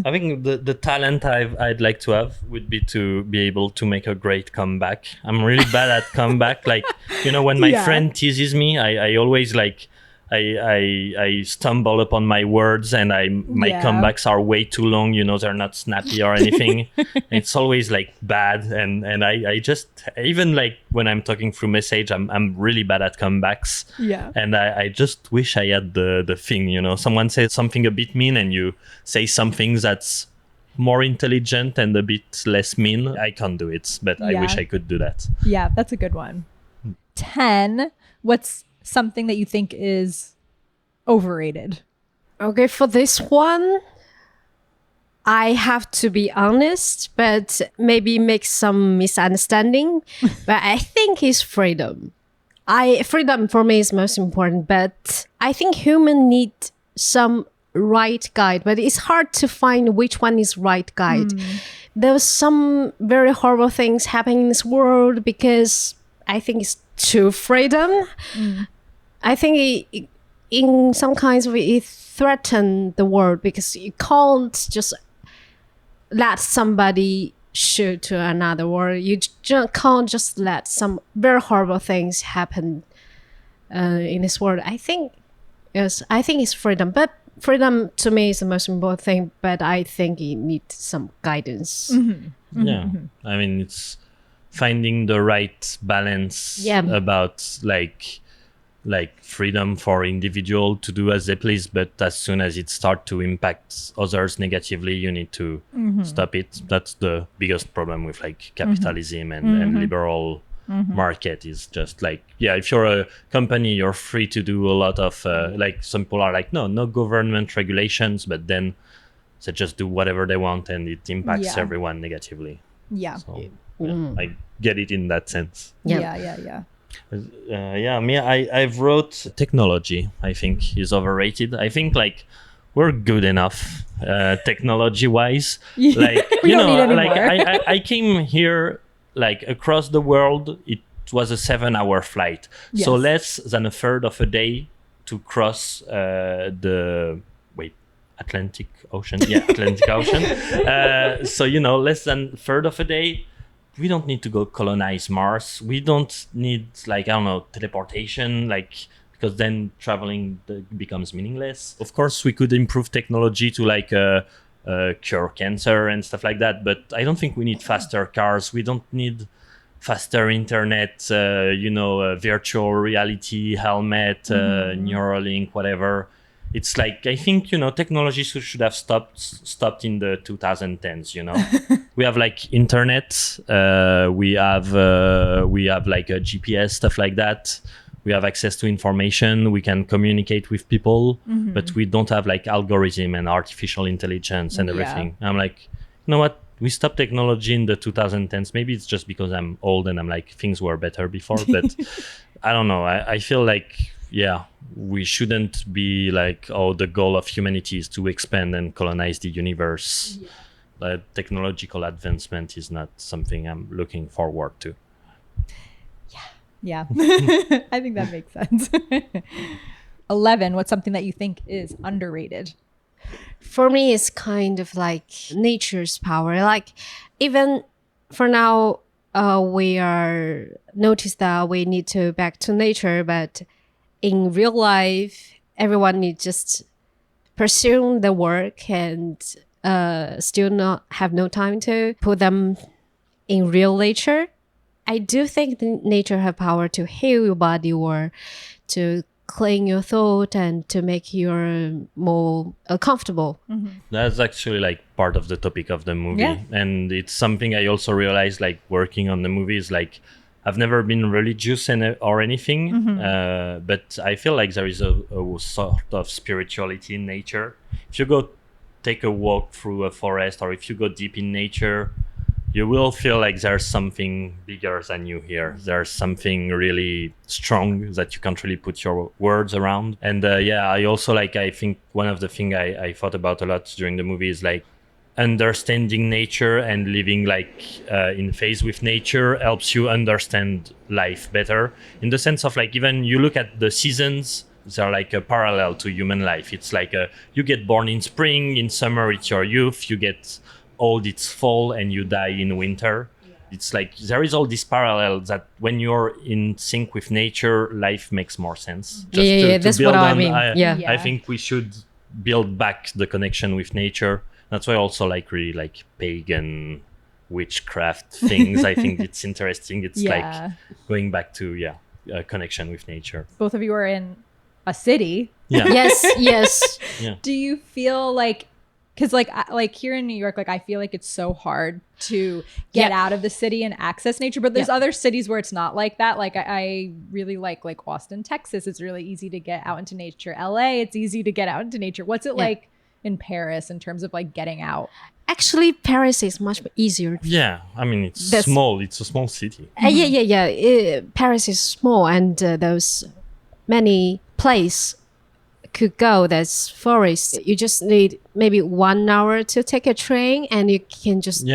I think the talent I'd like to have would be to be able to make a great comeback. I'm really bad at comeback. Like, you know, when my Yeah. friend teases me, I always like I stumble upon my words, and my Yeah. comebacks are way too long. You know, they're not snappy or anything. It's always like bad, and I just, even like when I'm talking through message, I'm really bad at comebacks. Yeah. And I just wish I had the thing, you know, someone says something a bit mean and you say something that's more intelligent and a bit less mean. I can't do it, but I Yeah. wish I could do that. Yeah, that's a good one. 10. What's something that you think is overrated? Okay, for this one, I have to be honest, but maybe make some misunderstanding. But I think it's freedom. Freedom for me is most important, but I think human need some right guide, but it's hard to find which one is right guide. There's some very horrible things happening in this world because I think it's too freedom. I think in some kinds of it threatens the world because you can't just let somebody shoot to another world. You can't just let some very horrible things happen in this world. I think it's freedom, but freedom to me is the most important thing. But I think it needs some guidance. Yeah. I mean, it's finding the right balance about like freedom for individual to do as they please, but as soon as it starts to impact others negatively, you need to stop it. That's the biggest problem with like capitalism and liberal market, is just like, yeah, if you're a company, you're free to do a lot of like, some people are like, no government regulations, but then they just do whatever they want and it impacts everyone negatively. Yeah. So I get it in that sense. Yeah. I've wrote technology, I think, is overrated. I think like we're good enough technology wise. Like, We you don't know, need like anymore. I came here like across the world. It was a 7-hour flight. So Yes. less than a third of a day to cross Atlantic Ocean. Yeah, Atlantic Ocean. So, you know, less than a third of a day. We don't need to go colonize Mars. We don't need, like, I don't know, teleportation, like, because then traveling becomes meaningless. Of course, we could improve technology to like cure cancer and stuff like that, but I don't think we need faster cars. We don't need faster internet, virtual reality helmet, Neuralink, whatever. It's like, I think, you know, technology should have stopped in the 2010s, you know. We have like internet, we have like a GPS, stuff like that. We have access to information, we can communicate with people, but we don't have like algorithm and artificial intelligence and everything. I'm like, you know what? We stopped technology in the 2010s. Maybe it's just because I'm old and I'm like, things were better before, but I don't know. I feel like, yeah, we shouldn't be like, oh, the goal of humanity is to expand and colonize the universe. Technological advancement is not something I'm looking forward to. Yeah. I think that makes sense. 11, what's something that you think is underrated? For me, it's kind of like nature's power. Like, even for now, we are notice that we need to back to nature, but in real life, everyone needs just pursue the work and still not have no time to put them in real nature. I do think the nature have power to heal your body or to clean your thought and to make you more comfortable. That's actually like part of the topic of the movie. Yeah. And it's something I also realized like working on the movie is like I've never been religious or anything, but I feel like there is a sort of spirituality in nature. If you go take a walk through a forest or if you go deep in nature, you will feel like there's something bigger than you here. There's something really strong that you can't really put your words around. And I also like, I think one of the things I thought about a lot during the movie is like understanding nature and living like in phase with nature helps you understand life better. In the sense of like, even you look at the seasons, they're like a parallel to human life. It's like you get born in spring, in summer it's your youth, you get old it's fall, and you die in winter. It's like there is all this parallel that when you're in sync with nature, life makes more sense. That's what I mean. I think we should build back the connection with nature. That's why I also like really like pagan witchcraft things. I think it's interesting. It's like going back to a connection with nature. Both of you are in a city. Yeah. Yes. Yeah. Do you feel like, because like here in New York, like I feel like it's so hard to get out of the city and access nature, but there's other cities where it's not like that. Like I really like Austin, Texas. It's really easy to get out into nature. LA, it's easy to get out into nature. What's it like in Paris in terms of like getting out? Actually, Paris is much easier. Yeah, I mean it's small. It's a small city. Paris is small, and there's many places could go. There's forest. You just need maybe 1 hour to take a train, and you can just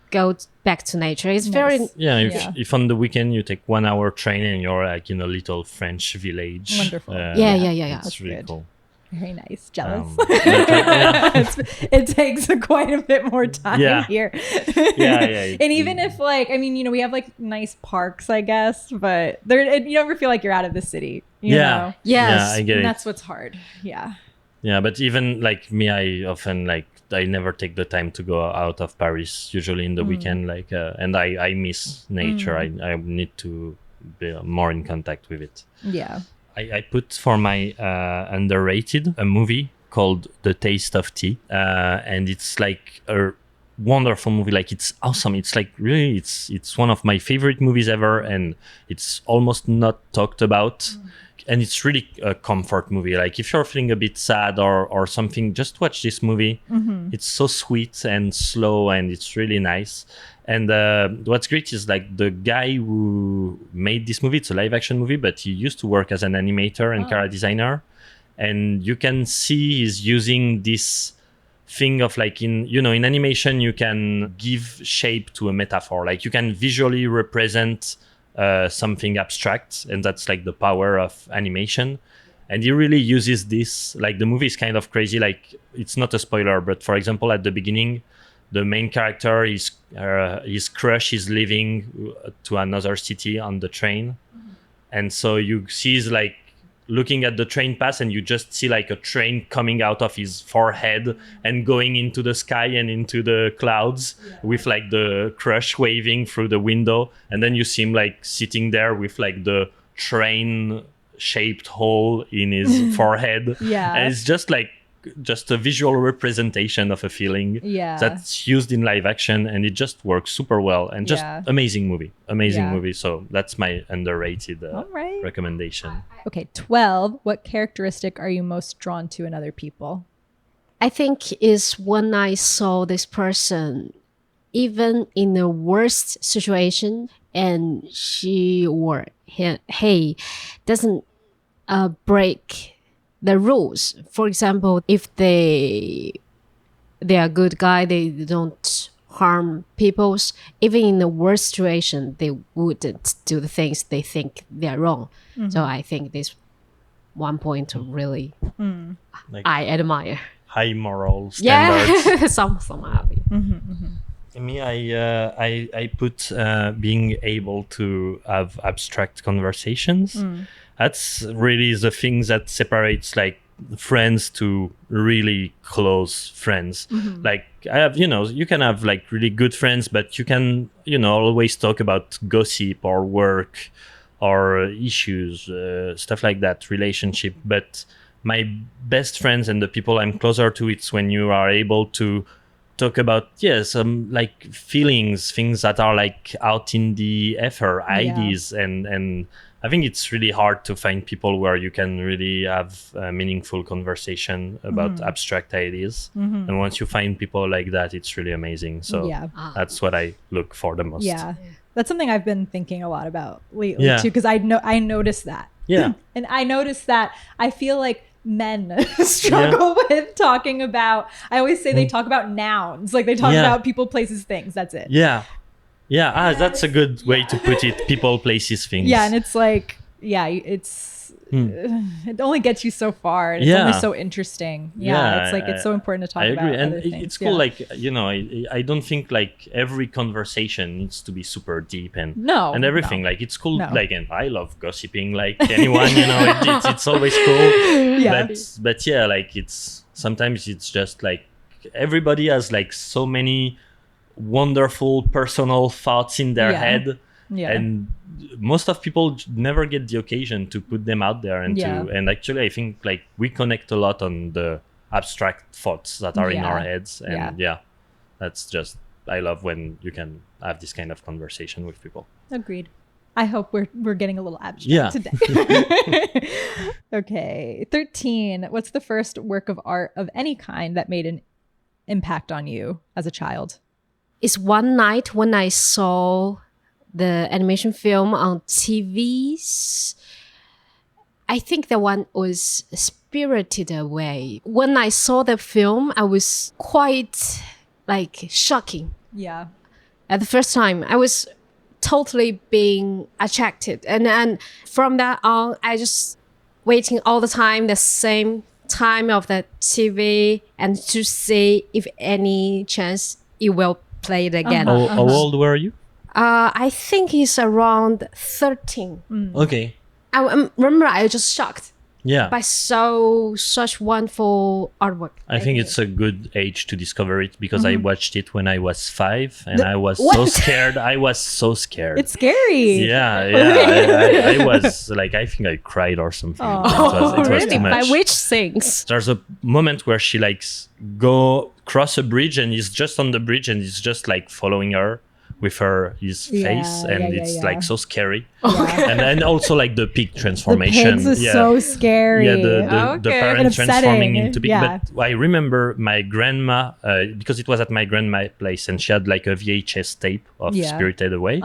go back to nature. It's very if on the weekend you take 1 hour train and you're like in a little French village. Wonderful. It's really good. cool. Very nice. Jealous. It takes quite a bit more time here. And even if like, I mean, we have like nice parks, I guess, but you never feel like you're out of the city. You know? Yes. I get it. And that's what's hard. Yeah. Yeah, but even like me, I often like I never take the time to go out of Paris. Usually in the weekend, like, and I miss nature. I need to be more in contact with it. Yeah. I put for my underrated a movie called The Taste of Tea, and it's like a wonderful movie. Like it's awesome. It's like really, it's one of my favorite movies ever, and it's almost not talked about. And it's really a comfort movie. Like if you're feeling a bit sad or something, just watch this movie. It's so sweet and slow, and it's really nice. And what's great is like the guy who made this movie, it's a live action movie, but he used to work as an animator and character designer. And you can see he's using this thing of like in animation, you can give shape to a metaphor. Like you can visually represent something abstract, and that's like the power of animation. And he really uses this. Like the movie is kind of crazy. Like it's not a spoiler, but for example, at the beginning, the main character, his crush is leaving to another city on the train. And so you see he's like looking at the train pass, and you just see like a train coming out of his forehead and going into the sky and into the clouds with like the crush waving through the window. And then you see him like sitting there with like the train shaped hole in his forehead. And it's just a visual representation of a feeling that's used in live action, and it just works super well, and just amazing movie. So that's my underrated recommendation. Okay, 12. What characteristic are you most drawn to in other people? I think is when I saw this person, even in the worst situation, and she or he doesn't break the rules. For example, if they are a good guy, they don't harm people. Even in the worst situation, they wouldn't do the things they think they are wrong. So I think this one point really I admire. High moral standards. Somehow. Me, I put being able to have abstract conversations. That's really the thing that separates like friends to really close friends. Like I have, you can have like really good friends, but you can, always talk about gossip or work or issues, stuff like that, relationship. But my best friends and the people I'm closer to, it's when you are able to talk about some like feelings, things that are like out in the ether, ideas, and I think it's really hard to find people where you can really have a meaningful conversation about abstract ideas. And once you find people like that, it's really amazing. So that's what I look for the most. Yeah. That's something I've been thinking a lot about lately Yeah. too, because I noticed that. Yeah. And I noticed that I feel like men struggle with talking about, I always say they talk about nouns, like they talk about people, places, things. That's it. Yeah, that's a good way to put it. People, places, things. Yeah, and it's like, it only gets you so far. And it's only so interesting. It's like it's so important to talk I about agree, and other things. it's cool. Like I don't think like every conversation needs to be super deep and everything. No. Like it's cool. No. Like, and I love gossiping like anyone. It's always cool. But yeah, like it's sometimes it's just like everybody has like so many wonderful personal thoughts in their head. And most of people never get the occasion to put them out there and actually I think like we connect a lot on the abstract thoughts that are in our heads, and that's just, I love when you can have this kind of conversation with people. Agreed. I hope we're getting a little abstract today. Okay. 13. What's the first work of art of any kind that made an impact on you as a child? It's one night when I saw the animation film on TVs. I think the one was Spirited Away. When I saw the film, I was quite like shocking. Yeah. At the first time, I was totally being attracted. And from that on, I just waiting all the time, the same time of the TV, and to see if any chance it will play it again. How old were you? I think he's around 13. Okay. I remember I was just shocked Yeah. by such wonderful artwork. I think it's a good age to discover it because I watched it when I was 5 and I was What? so scared. I was so scared. It's scary. Yeah. I was like, I think I cried or something. It was too much. By which things? There's a moment where she likes go cross a bridge and he's just on the bridge and he's just like following her with his face, and it's like so scary. And also like the pig transformation. The pigs is so scary. Yeah, the parent And transforming upsetting. into pig. But I remember my grandma, because it was at my grandma's place, and she had like a VHS tape of Spirited Away.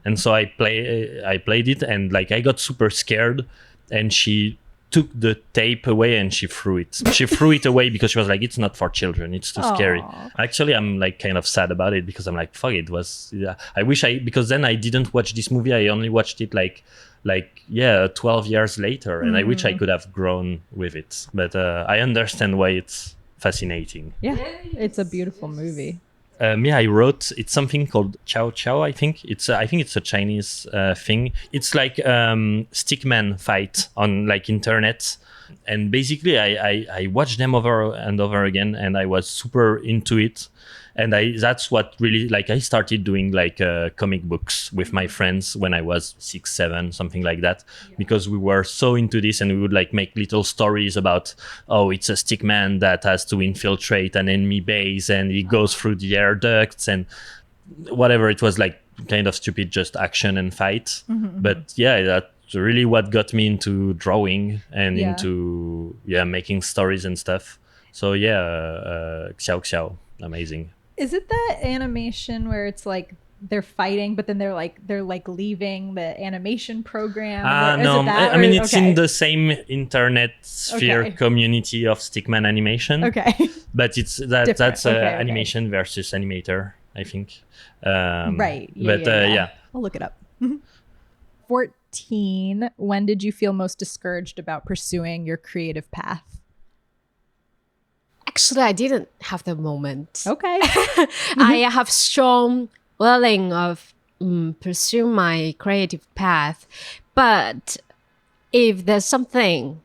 And so I played it, and like I got super scared, and she took the tape away and she threw it. She threw it away because she was like, it's not for children. It's too scary. Actually, I'm like kind of sad about it because I'm like, fuck, it was, I wish because then I didn't watch this movie. I only watched it like 12 years later. And I wish I could have grown with it. But I understand why it's fascinating. Yeah. It's a beautiful movie. I wrote, it's something called Chow Chow, I think. I think it's a Chinese thing. It's like stickman fight on like internet. And basically I watched them over and over again and I was super into it. And that's what really, like, I started doing like comic books with my friends when I was 6, 7, something like that, because we were so into this and we would like make little stories about, oh, it's a stickman that has to infiltrate an enemy base and he goes through the air ducts and whatever. It was like kind of stupid, just action and fight. But yeah, that's really what got me into drawing and into making stories and stuff. So Xiao Xiao, amazing. Is it that animation where it's like they're fighting, but then they're like leaving the animation program? No, is it that, I mean, or- it's in the same internet sphere community of stickman animation. Okay. But it's Different. that's Okay. animation versus animator, I think. Right. But I'll look it up. 14. When did you feel most discouraged about pursuing your creative path? Actually, I didn't have the moment. Okay. I have strong willing of pursue my creative path, but if there's something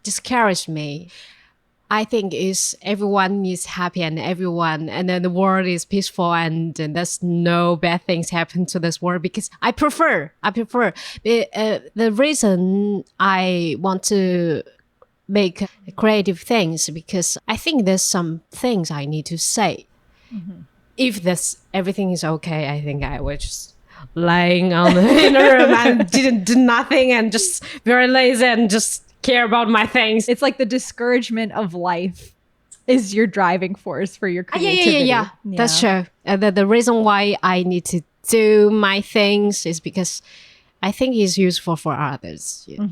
discouraged me, I think is everyone is happy and then the world is peaceful and there's no bad things happen to this world, because I prefer the reason I want to make creative things, because I think there's some things I need to say. If everything is okay, I think I was just lying in the room and didn't do nothing and just very lazy and just care about my things. It's like the discouragement of life is your driving force for your creativity. Yeah. That's true. The reason why I need to do my things is because I think it's useful for others. Yeah.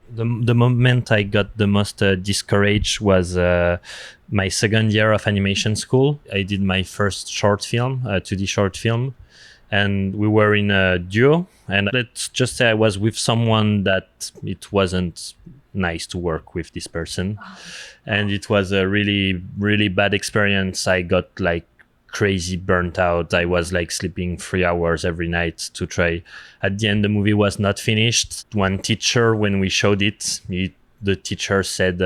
The moment I got the most discouraged was my second year of animation school. I did my first short film, 2D short film, and we were in a duo. And let's just say I was with someone that it wasn't nice to work with this person. And it was a really, really bad experience. I got like crazy burnt out. I was like sleeping 3 hours every night to try. At the end, the movie was not finished. One teacher, when we showed it, the teacher said,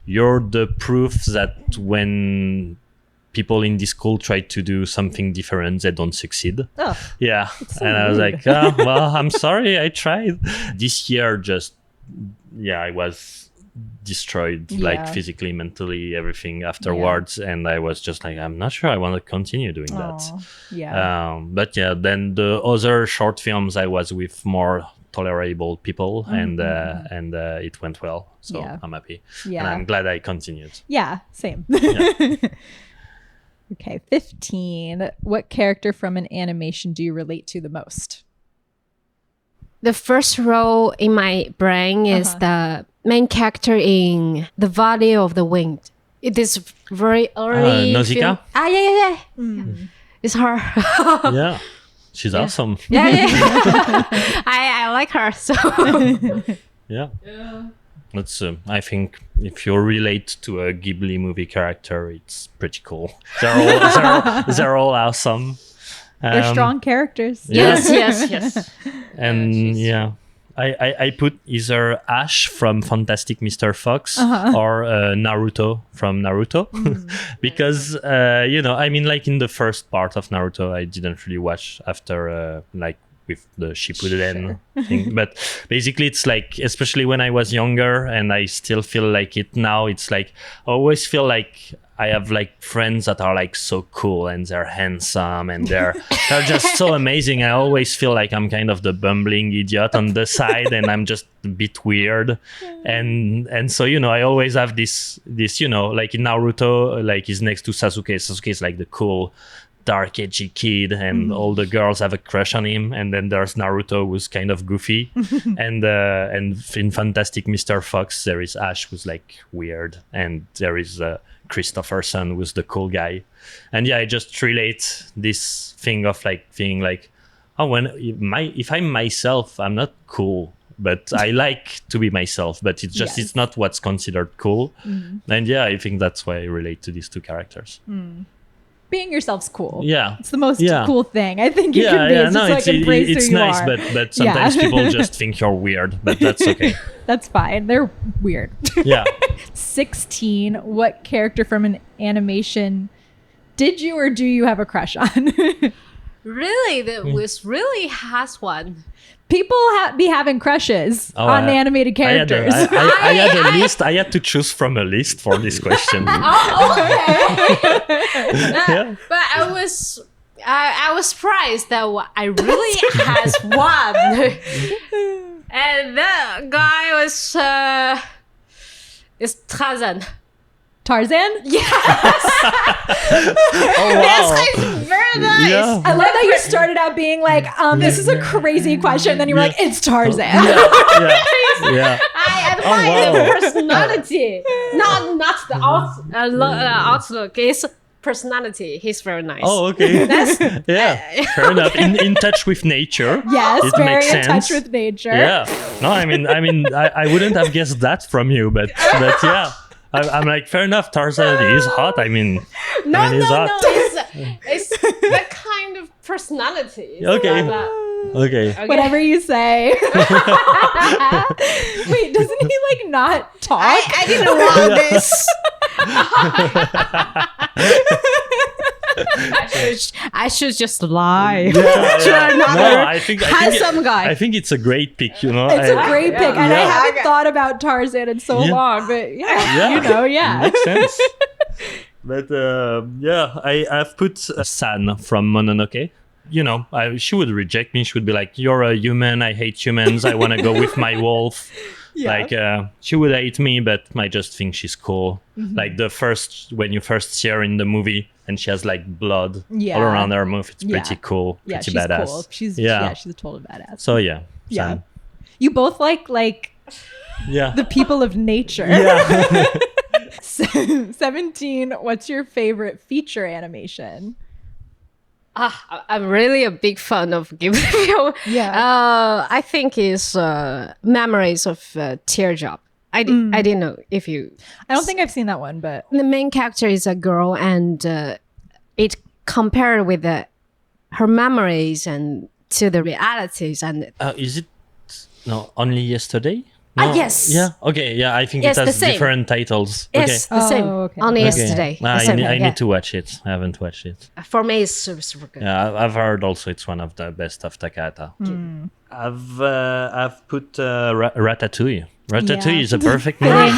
you're the proof that when people in this school try to do something different, they don't succeed. Oh, yeah. so And I was rude. like, well, I'm sorry, I tried. This year I was destroyed, like physically, mentally, everything afterwards. And I was just like, I'm not sure I want to continue doing that. Yeah. But yeah, then the other short films I was with more tolerable people and it went well. So I'm happy. Yeah. And I'm glad I continued. Yeah, same. Yeah. Okay, 15. What character from an animation do you relate to the most? The first role in my brain is the main character in The Valley of the Wind. It is very early. Nausicaa? Yeah. It's her. Yeah. She's awesome. Yeah. I like her. So Yeah. That's, I think if you relate to a Ghibli movie character, it's pretty cool. They're all awesome. They're strong characters. Yes. And I put either Ash from Fantastic Mr. Fox or Naruto from Naruto because I mean, like in the first part of Naruto, I didn't really watch after with the Shippuden thing, but basically it's like, especially when I was younger, and I still feel like it now, it's like I always feel like I have like friends that are like so cool and they're handsome and they're just so amazing. I always feel like I'm kind of the bumbling idiot on the side and I'm just a bit weird. And so, I always have this, like in Naruto, like he's next to Sasuke. Sasuke is like the cool, dark, edgy kid, and all the girls have a crush on him. And then there's Naruto, who's kind of goofy. and in Fantastic Mr. Fox, there is Ash, who's like weird. And there is Christopherson, who's the cool guy. And I just relate this thing of like being like, if I'm myself, I'm not cool, but I like to be myself, but it's just, it's not what's considered cool. And I think that's why I relate to these two characters. Being yourself's cool. Yeah. It's the most cool thing I think you can be. It's just like embrace it's who you nice, are. but sometimes people just think you're weird, but that's okay. That's fine. They're weird. Yeah. 16. What character from an animation did you or do you have a crush on? really, really has one. People be having crushes on animated characters. I had a list. I had to choose from a list for this question. Okay. But I was surprised that I really has one. And that guy was is Tarzan. Tarzan? Yes. Oh, wow. Yes, very nice. Yeah. I love that you started out being like, this is a crazy question. Then you were like, it's Tarzan. Yeah. I admire wow. the personality, not the outlook. It's personality. He's very nice. Oh, okay. Yeah, fair enough. In touch with nature. Yes, it very makes in sense. touch with nature. Yeah. No, I mean, I wouldn't have guessed that from you, but yeah. I'm like, fair enough. Tarzan is hot. I mean, he's hot. It's that kind of personality. It's Okay. not that. Okay. Whatever you say. Wait, doesn't he like not talk? I didn't want this. I should just lie. I think handsome guy. I think it's a great pick. You know, It's a great pick, and I Yeah. haven't thought about Tarzan in so Yeah. long, but Yeah. you know, yeah. Makes sense. But I've put San from Mononoke. You know, she would reject me. She would be like, "You're a human. I hate humans. I want to go with my wolf." Yeah. Like she would hate me, but I just think she's cool. Mm-hmm. Like when you first see her in the movie, and she has like blood Yeah. all around her mouth. It's Yeah. pretty cool, Yeah, pretty she's badass. cool. She's Yeah. she's a total badass. So yeah, Yeah. San. You both like Yeah. the people of nature. Yeah. 17, what's your favorite feature animation? I'm really a big fan of Ghibli film. Yeah. I think it's Memories of Teardrop. I didn't know if you... I don't think I've seen that one, but The main character is a girl, and it compared with her memories and to the realities. And Is it only yesterday? No? yes. Yeah. Okay. Yeah. I think Yes, it the has same. different titles. yes, the same. okay. Only Okay. yesterday. Nah, The same, I yeah. need to watch it. I haven't watched it. For me, it's super, super good. Yeah, I've heard also it's one of the best of Takahata. I've put Ratatouille. Ratatouille Yeah. is a perfect movie.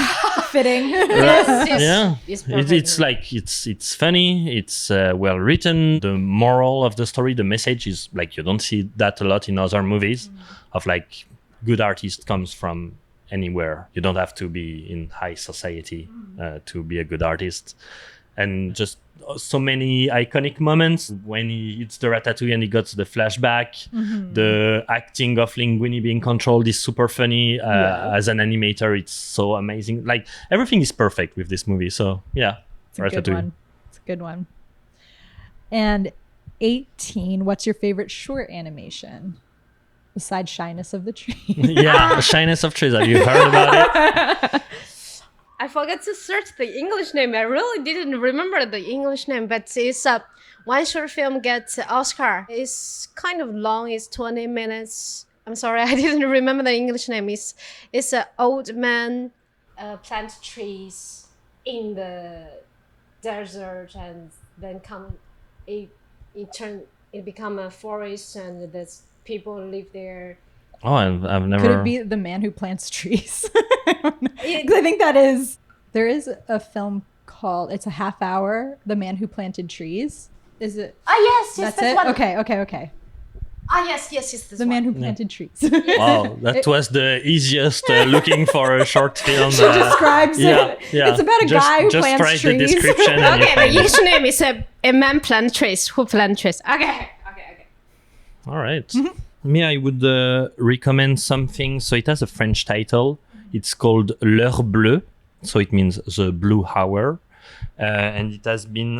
Fitting. Yeah, It's perfect it's like it's funny. It's well written. The moral of the story, the message is like you don't see that a lot in other movies. Of like good artist comes from anywhere. You don't have to be in high society to be a good artist. And just so many iconic moments when he hits the ratatouille and he got the flashback. The acting of Linguini being controlled is super funny. As an animator, it's so amazing. Like everything is perfect with this movie. So yeah, It's a good one. It's a good one. And 18, what's your favorite short animation? Besides Shyness of the Tree. Yeah, The Shyness of Trees. Have you heard about it? I forgot to search the English name. I really didn't remember the English name, but it's one short film gets Oscar. It's kind of long. It's 20 minutes. I'm sorry, I didn't remember the English name. It's an old man plant trees in the desert, and then it become a forest, and there's people live there. Oh, I've never. Could it be The Man Who Plants Trees? I think there is a film called, it's a half hour, The Man Who Planted Trees. Is it? Yes, That's it? one. Okay. Yes, it's this The one. Man Who Planted Trees. Wow, that was the easiest looking for a short film. She describes it. It's about a guy who plants write trees. the description and you Okay, find the it. English name is a man plant trees. Who plant trees? Okay. All right. Me, I would recommend something. So it has a French title. It's called L'heure bleue. So it means the blue hour. And it has been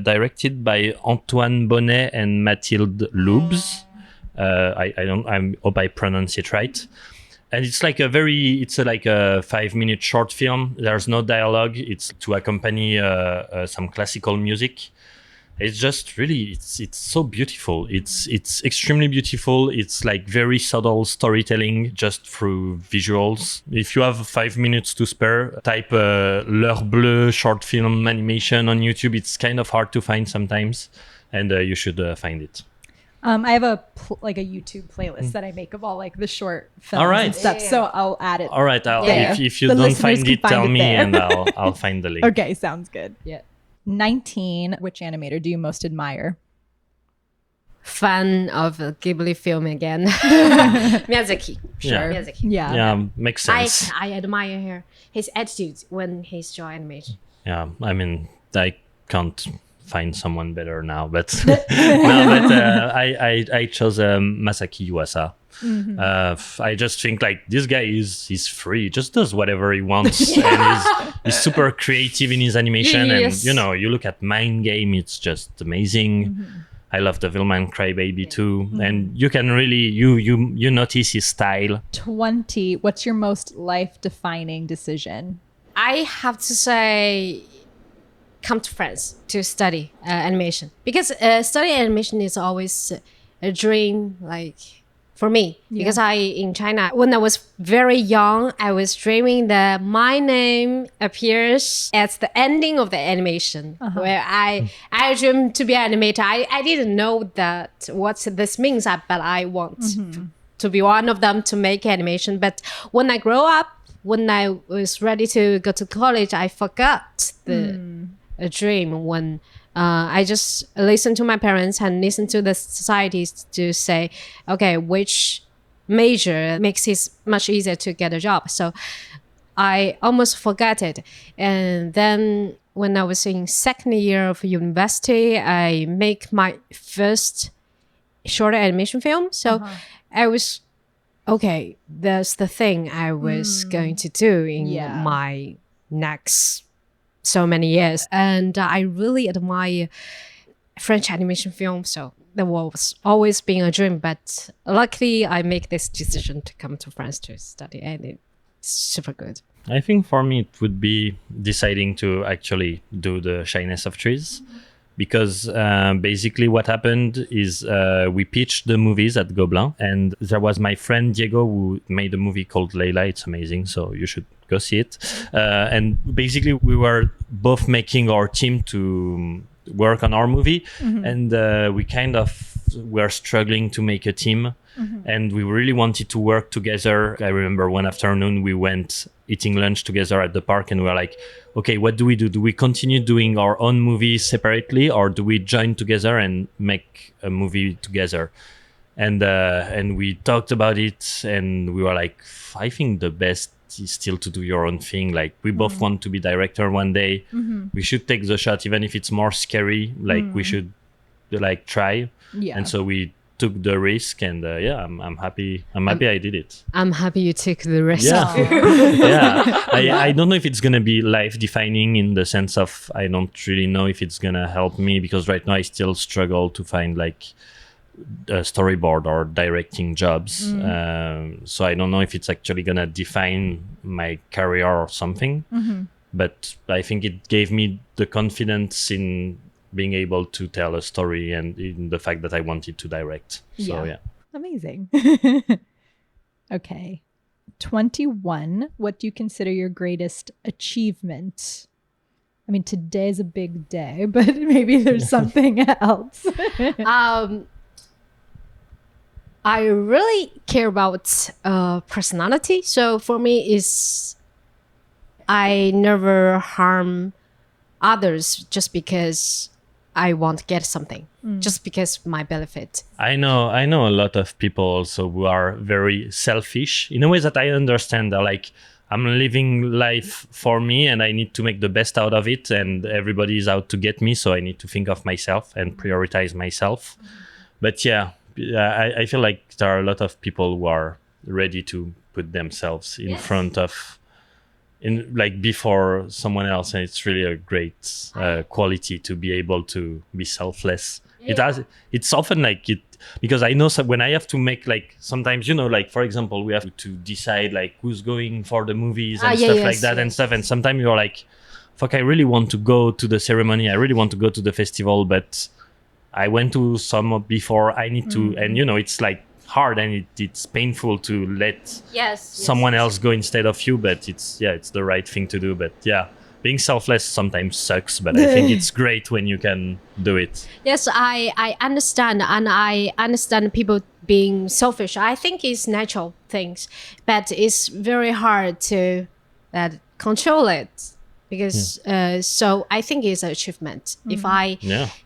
directed by Antoine Bonnet and Mathilde Loubs. I hope I pronounce it right. And it's like a 5-minute short film. There's no dialogue. It's to accompany some classical music. It's just really, it's so beautiful. It's extremely beautiful. It's like very subtle storytelling just through visuals. If you have 5 minutes to spare, type L'heure bleue short film animation on YouTube. It's kind of hard to find sometimes, and you should find it. I have a YouTube playlist that I make of all like the short films All right. and stuff. So I'll add it. All right, if you The don't listeners find can it, find tell it me there. and I'll find the link. Okay, sounds good. Yeah. 19, which animator do you most admire? Fan of a Ghibli film again. Miyazaki. Yeah. Miyazaki. Yeah. Yeah, makes sense. I admire his attitude when he's drawing animation. Yeah, I mean, I can't find someone better now, but I chose Masaki Yuasa. I just think like this guy is free, he just does whatever he wants, and he's super creative in his animation. Yes. And you look at Mind Game, it's just amazing. I love Devilman Crybaby too, and you can really you notice his style. 20, what's your most life-defining decision? I have to say, come to France to study animation, because study animation is always a dream, like for me, because in China, when I was very young, I was dreaming that my name appears at the ending of the animation, where I dreamed to be an animator. I didn't know that what this means, but I want to be one of them to make animation. But when I grow up, when I was ready to go to college, I forgot a dream when I just listened to my parents and listened to the societies to say, okay, which major makes it much easier to get a job. So I almost forgot it. And then when I was in second year of university, I make my first short animation film. So I was, okay, that's the thing I was going to do in my next so many years. And I really admire French animation film. So that was always been a dream. But luckily, I make this decision to come to France to study, and it's super good. I think for me, it would be deciding to actually do the Shyness of Trees. Because basically what happened is we pitched the movies at Gobelin, and there was my friend Diego who made a movie called Layla. It's amazing, so you should go see it. And basically we were both making our team to work on our movie, and we kind of were struggling to make a team, and we really wanted to work together. I remember one afternoon we went eating lunch together at the park, and we were like, okay, what do we do? Do we continue doing our own movie separately, or do we join together and make a movie together? And we talked about it, and we were like, I think the best is still to do your own thing. Like, we both want to be director one day. We should take the shot, even if it's more scary. Like, we should like try. And so we took the risk, and I'm happy I did it. I'm happy you took the risk. I don't know if it's gonna be life defining, in the sense of I don't really know if it's gonna help me, because right now I still struggle to find like a storyboard or directing jobs. So I don't know if it's actually gonna define my career or something, but I think it gave me the confidence in being able to tell a story, and in the fact that I wanted to direct. So Amazing. Okay. 21. What do you consider your greatest achievement? I mean, today's a big day, but maybe there's something else. I really care about personality. So for me, is I never harm others just because I want to get something, just because my benefit. I know a lot of people also who are very selfish in a way that I understand. They're like, I'm living life for me, and I need to make the best out of it, and everybody is out to get me, so I need to think of myself and prioritize myself. But I feel like there are a lot of people who are ready to put themselves in front of, before someone else, and it's really a great quality to be able to be selfless. It's often like it, because I know when I have to make, like, sometimes, like, for example, we have to decide like who's going for the movies and stuff like that and stuff, and sometimes you're like, fuck, I really want to go to the ceremony, I really want to go to the festival, but I went to some before, I need to, and it's like hard, and it's painful to let someone else go instead of you, but it's the right thing to do. But being selfless sometimes sucks, but I think it's great when you can do it. Yes, I understand, and I understand people being selfish. I think it's natural things, but it's very hard to control it, because so I think it's an achievement. If I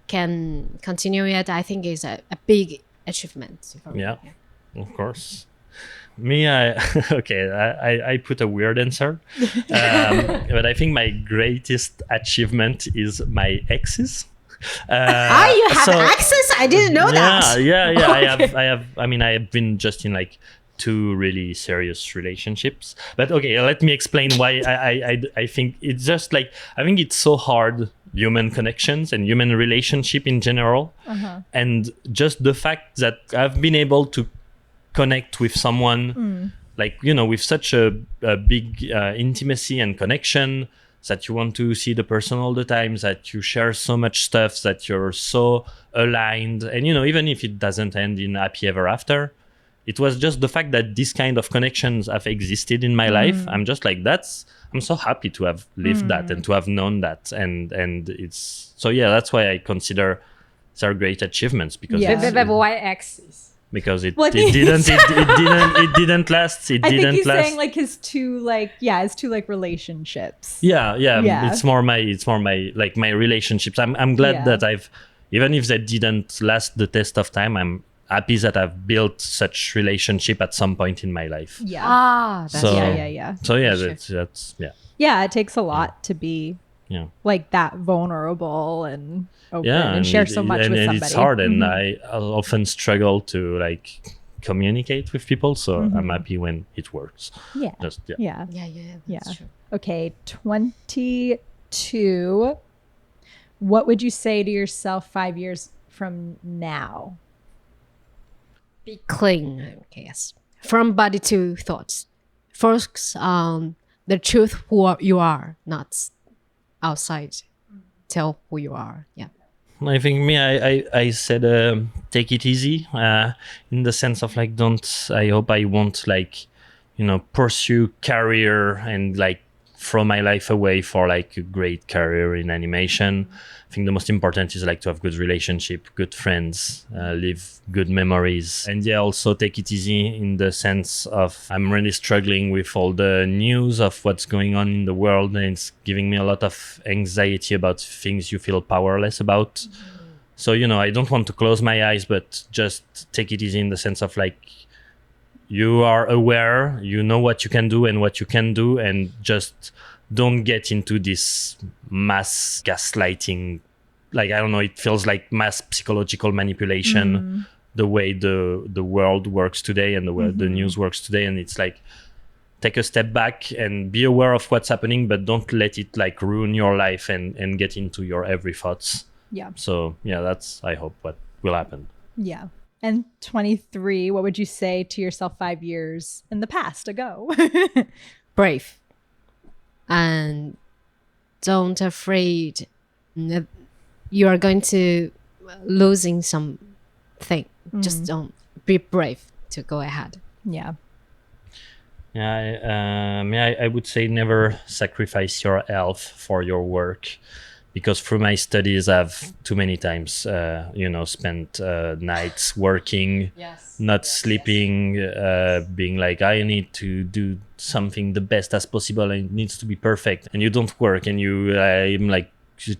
can continue it, I think it's a big achievement. Of course. Me, I put a weird answer, but I think my greatest achievement is my exes. You have exes? I didn't know that. Okay. I have been just in like 2 really serious relationships, but okay, let me explain why I think it's just like, I think it's so hard, human connections and human relationship in general, and just the fact that I've been able to connect with someone like, you know, with such a big intimacy and connection, that you want to see the person all the time, that you share so much stuff, that you're so aligned. And, you know, even if it doesn't end in happy ever after, it was just the fact that this kind of connections have existed in my life. I'm just like, I'm so happy to have lived that and to have known that. And it's, so yeah, that's why I consider they're great achievements, because The y-axis. because it Well, I think it didn't last. I think he's saying like his two relationships. Yeah. Yeah. It's more my like my relationships. I'm glad that even if they didn't last the test of time, I'm happy that I've built such relationship at some point in my life. Yeah. That's So Yeah. So yeah, Sure. that's yeah. Yeah, it takes a lot to be like that vulnerable and open and share so much with somebody. And it's hard, and I often struggle to like communicate with people. So I'm happy when it works. Yeah. Yeah. Yeah. True. Okay, 22. What would you say to yourself 5 years from now? Be clean, I guess. From body to thoughts. Focus on the truth who you are, not outside. Tell who you are. Yeah. I think I said take it easy, in the sense of like I hope I won't like, you know, pursue career and like throw my life away for like a great career in animation. I think the most important is like to have good relationship, good friends, live good memories. And yeah, also take it easy in the sense of I'm really struggling with all the news of what's going on in the world, and it's giving me a lot of anxiety about things you feel powerless about. So, you know, I don't want to close my eyes, but just take it easy in the sense of like, you are aware, you know what you can do and what you can do, and just don't get into this mass gaslighting. Like, I don't know, it feels like mass psychological manipulation, the way the world works today and the way the news works today. And it's like, take a step back and be aware of what's happening, but don't let it like ruin your life and get into your every thoughts. Yeah. So yeah, that's, I hope, what will happen. Yeah. And 23, what would you say to yourself 5 years in the past ago? Brave. And don't afraid that you are going to losing something. Just don't be brave to go ahead. Yeah. Yeah, I would say never sacrifice your health for your work, because through my studies, I've too many times, spent nights working, not sleeping, being like, I need to do something the best as possible, and it needs to be perfect. And you don't work, and I'm like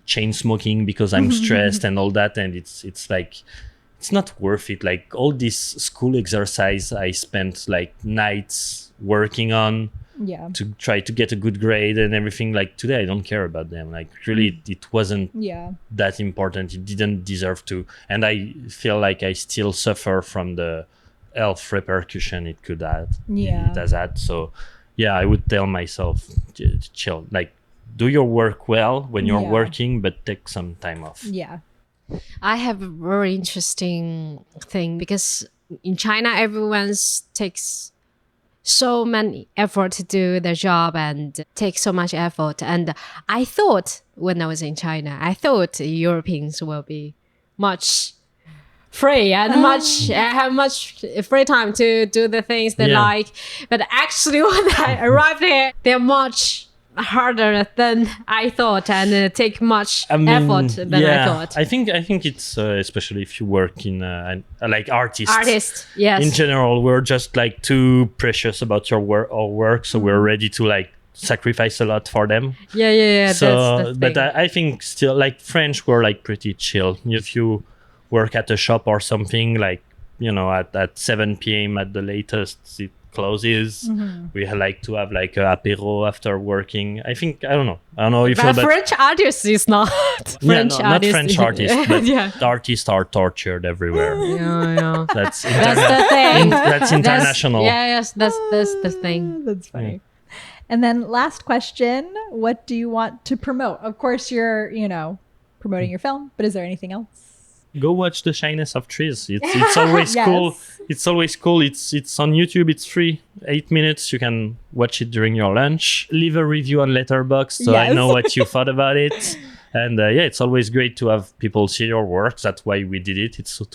chain smoking because I'm stressed and all that, and it's like, it's not worth it. Like all this school exercise I spent like nights working on to try to get a good grade and everything. Like today I don't care about them. Like really it wasn't that important. It didn't deserve to. And I feel like I still suffer from the health repercussion it could have. It has had. So yeah, I would tell myself chill. Like do your work well when you're working, but take some time off. Yeah. I have a very interesting thing, because in China everyone takes so many effort to do their job and take so much effort. And I thought when I was in China, I thought Europeans will be much free and have much free time to do the things they like. But actually when I arrived here, they're much harder than I thought and take much effort than I thought. I think it's especially if you work in like artists. Yes. In general, we're just like too precious about our work, so we're ready to like sacrifice a lot for them. Yeah. So, that's the thing. but I think still like French were like pretty chill. If you work at a shop or something, like at 7 p.m. at the latest, it closes. We like to have like a apéro after working. I don't know if but French artists is not French artists. not French artists, but Yeah. artists are tortured everywhere. Yeah. That's That's the thing. that's international. Yes, that's the thing. That's funny. And then last question, what do you want to promote? Of course you're, promoting your film, but is there anything else? Go watch The Shyness of Trees. It's always cool. It's always cool. It's on YouTube. It's free. 8 minutes. You can watch it during your lunch. Leave a review on Letterboxd so I Yes. know what you thought about it. And it's always great to have people see your work. That's why we did it. It's so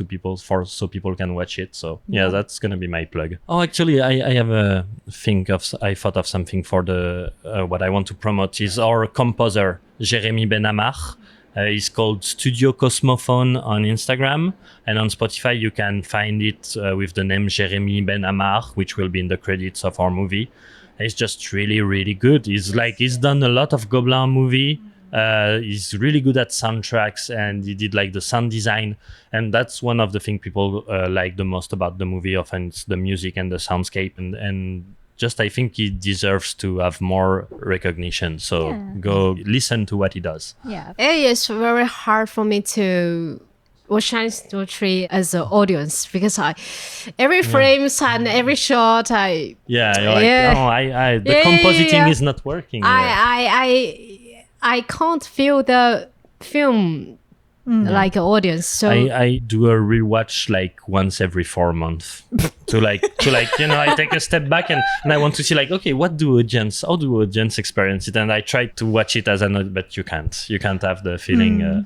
people can watch it. So that's gonna be my plug. Oh, actually, I have I thought of something for the what I want to promote is our composer Jérémy Benamar. He's called Studio Cosmophone on Instagram, and on Spotify you can find it with the name Jérémy Benamar, which will be in the credits of our movie. It's just really, really good. He's done a lot of Gobelin movie. He's really good at soundtracks, and he did like the sound design, and that's one of the things people like the most about the movie. Often it's the music and the soundscape, and just I think he deserves to have more recognition. So go listen to what he does. Yeah. It is very hard for me to watch Chinese Story as an audience because every frame and every shot You're like, the compositing is not working. I can't feel the film like an audience. So I do a rewatch like once every 4 months to I take a step back and I want to see like, okay, how do audience experience it? And I try to watch it as but you can't have the feeling.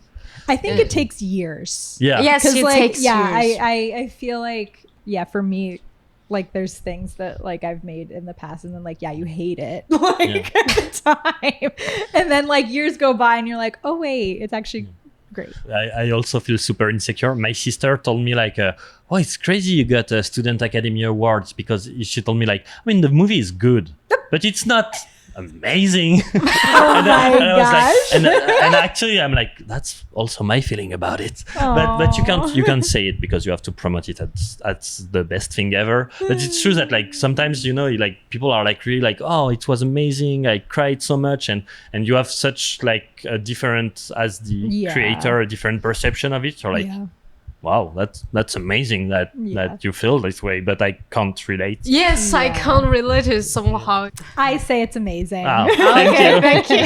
I think it takes years. Yeah. yes, it takes years. I feel like, for me, like there's things that like I've made in the past and then like, you hate it like at the time. And then like years go by and you're like, oh wait, it's actually great. I also feel super insecure. My sister told me like, oh, it's crazy you got a Student Academy Awards, because she told me like, I mean, the movie is good, but it's not amazing. Oh my gosh. And actually I'm like, that's also my feeling about it. But you can't say it because you have to promote it as the best thing ever. But it's true that like sometimes like people are like really like, oh, it was amazing, I cried so much, and you have such like a different, as the creator, a different perception of it. You're like, wow, that's amazing that you feel this way, but I can't relate. Yes, I can't relate it somehow. I say it's amazing. Oh, thank you.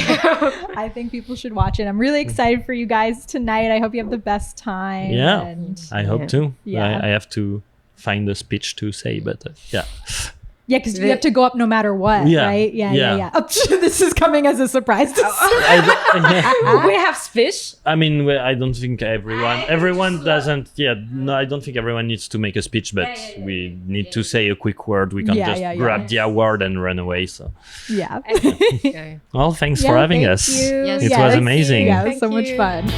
I think people should watch it. I'm really excited for you guys tonight. I hope you have the best time. Yeah, and I hope too. Yeah. I have to find a speech to say, but because you have to go up no matter what, right? Yeah. This is coming as a surprise to We have speech. I mean, I don't think everyone doesn't. I don't think everyone needs to make a speech, but we need to say a quick word. We can just grab the award and run away. So Okay. well, thanks for having thank us. you. It was amazing. Yeah, it was so much fun.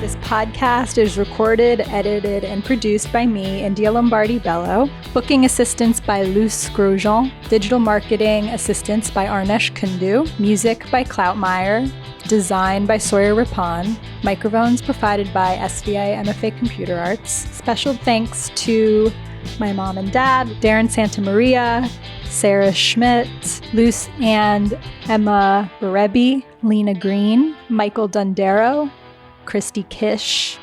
This podcast is recorded, edited, and produced by me, India Lombardi-Bello. Booking assistance by Luce Grosjean. Digital marketing assistance by Arnesh Kundu. Music by Cloutmeyer. Design by Sawyer Rippon. Microphones provided by SVA MFA Computer Arts. Special thanks to my mom and dad, Darren Santamaria, Sarah Schmidt, Luce and Emma Berebi, Lena Green, Michael Dundero, Christy Kish,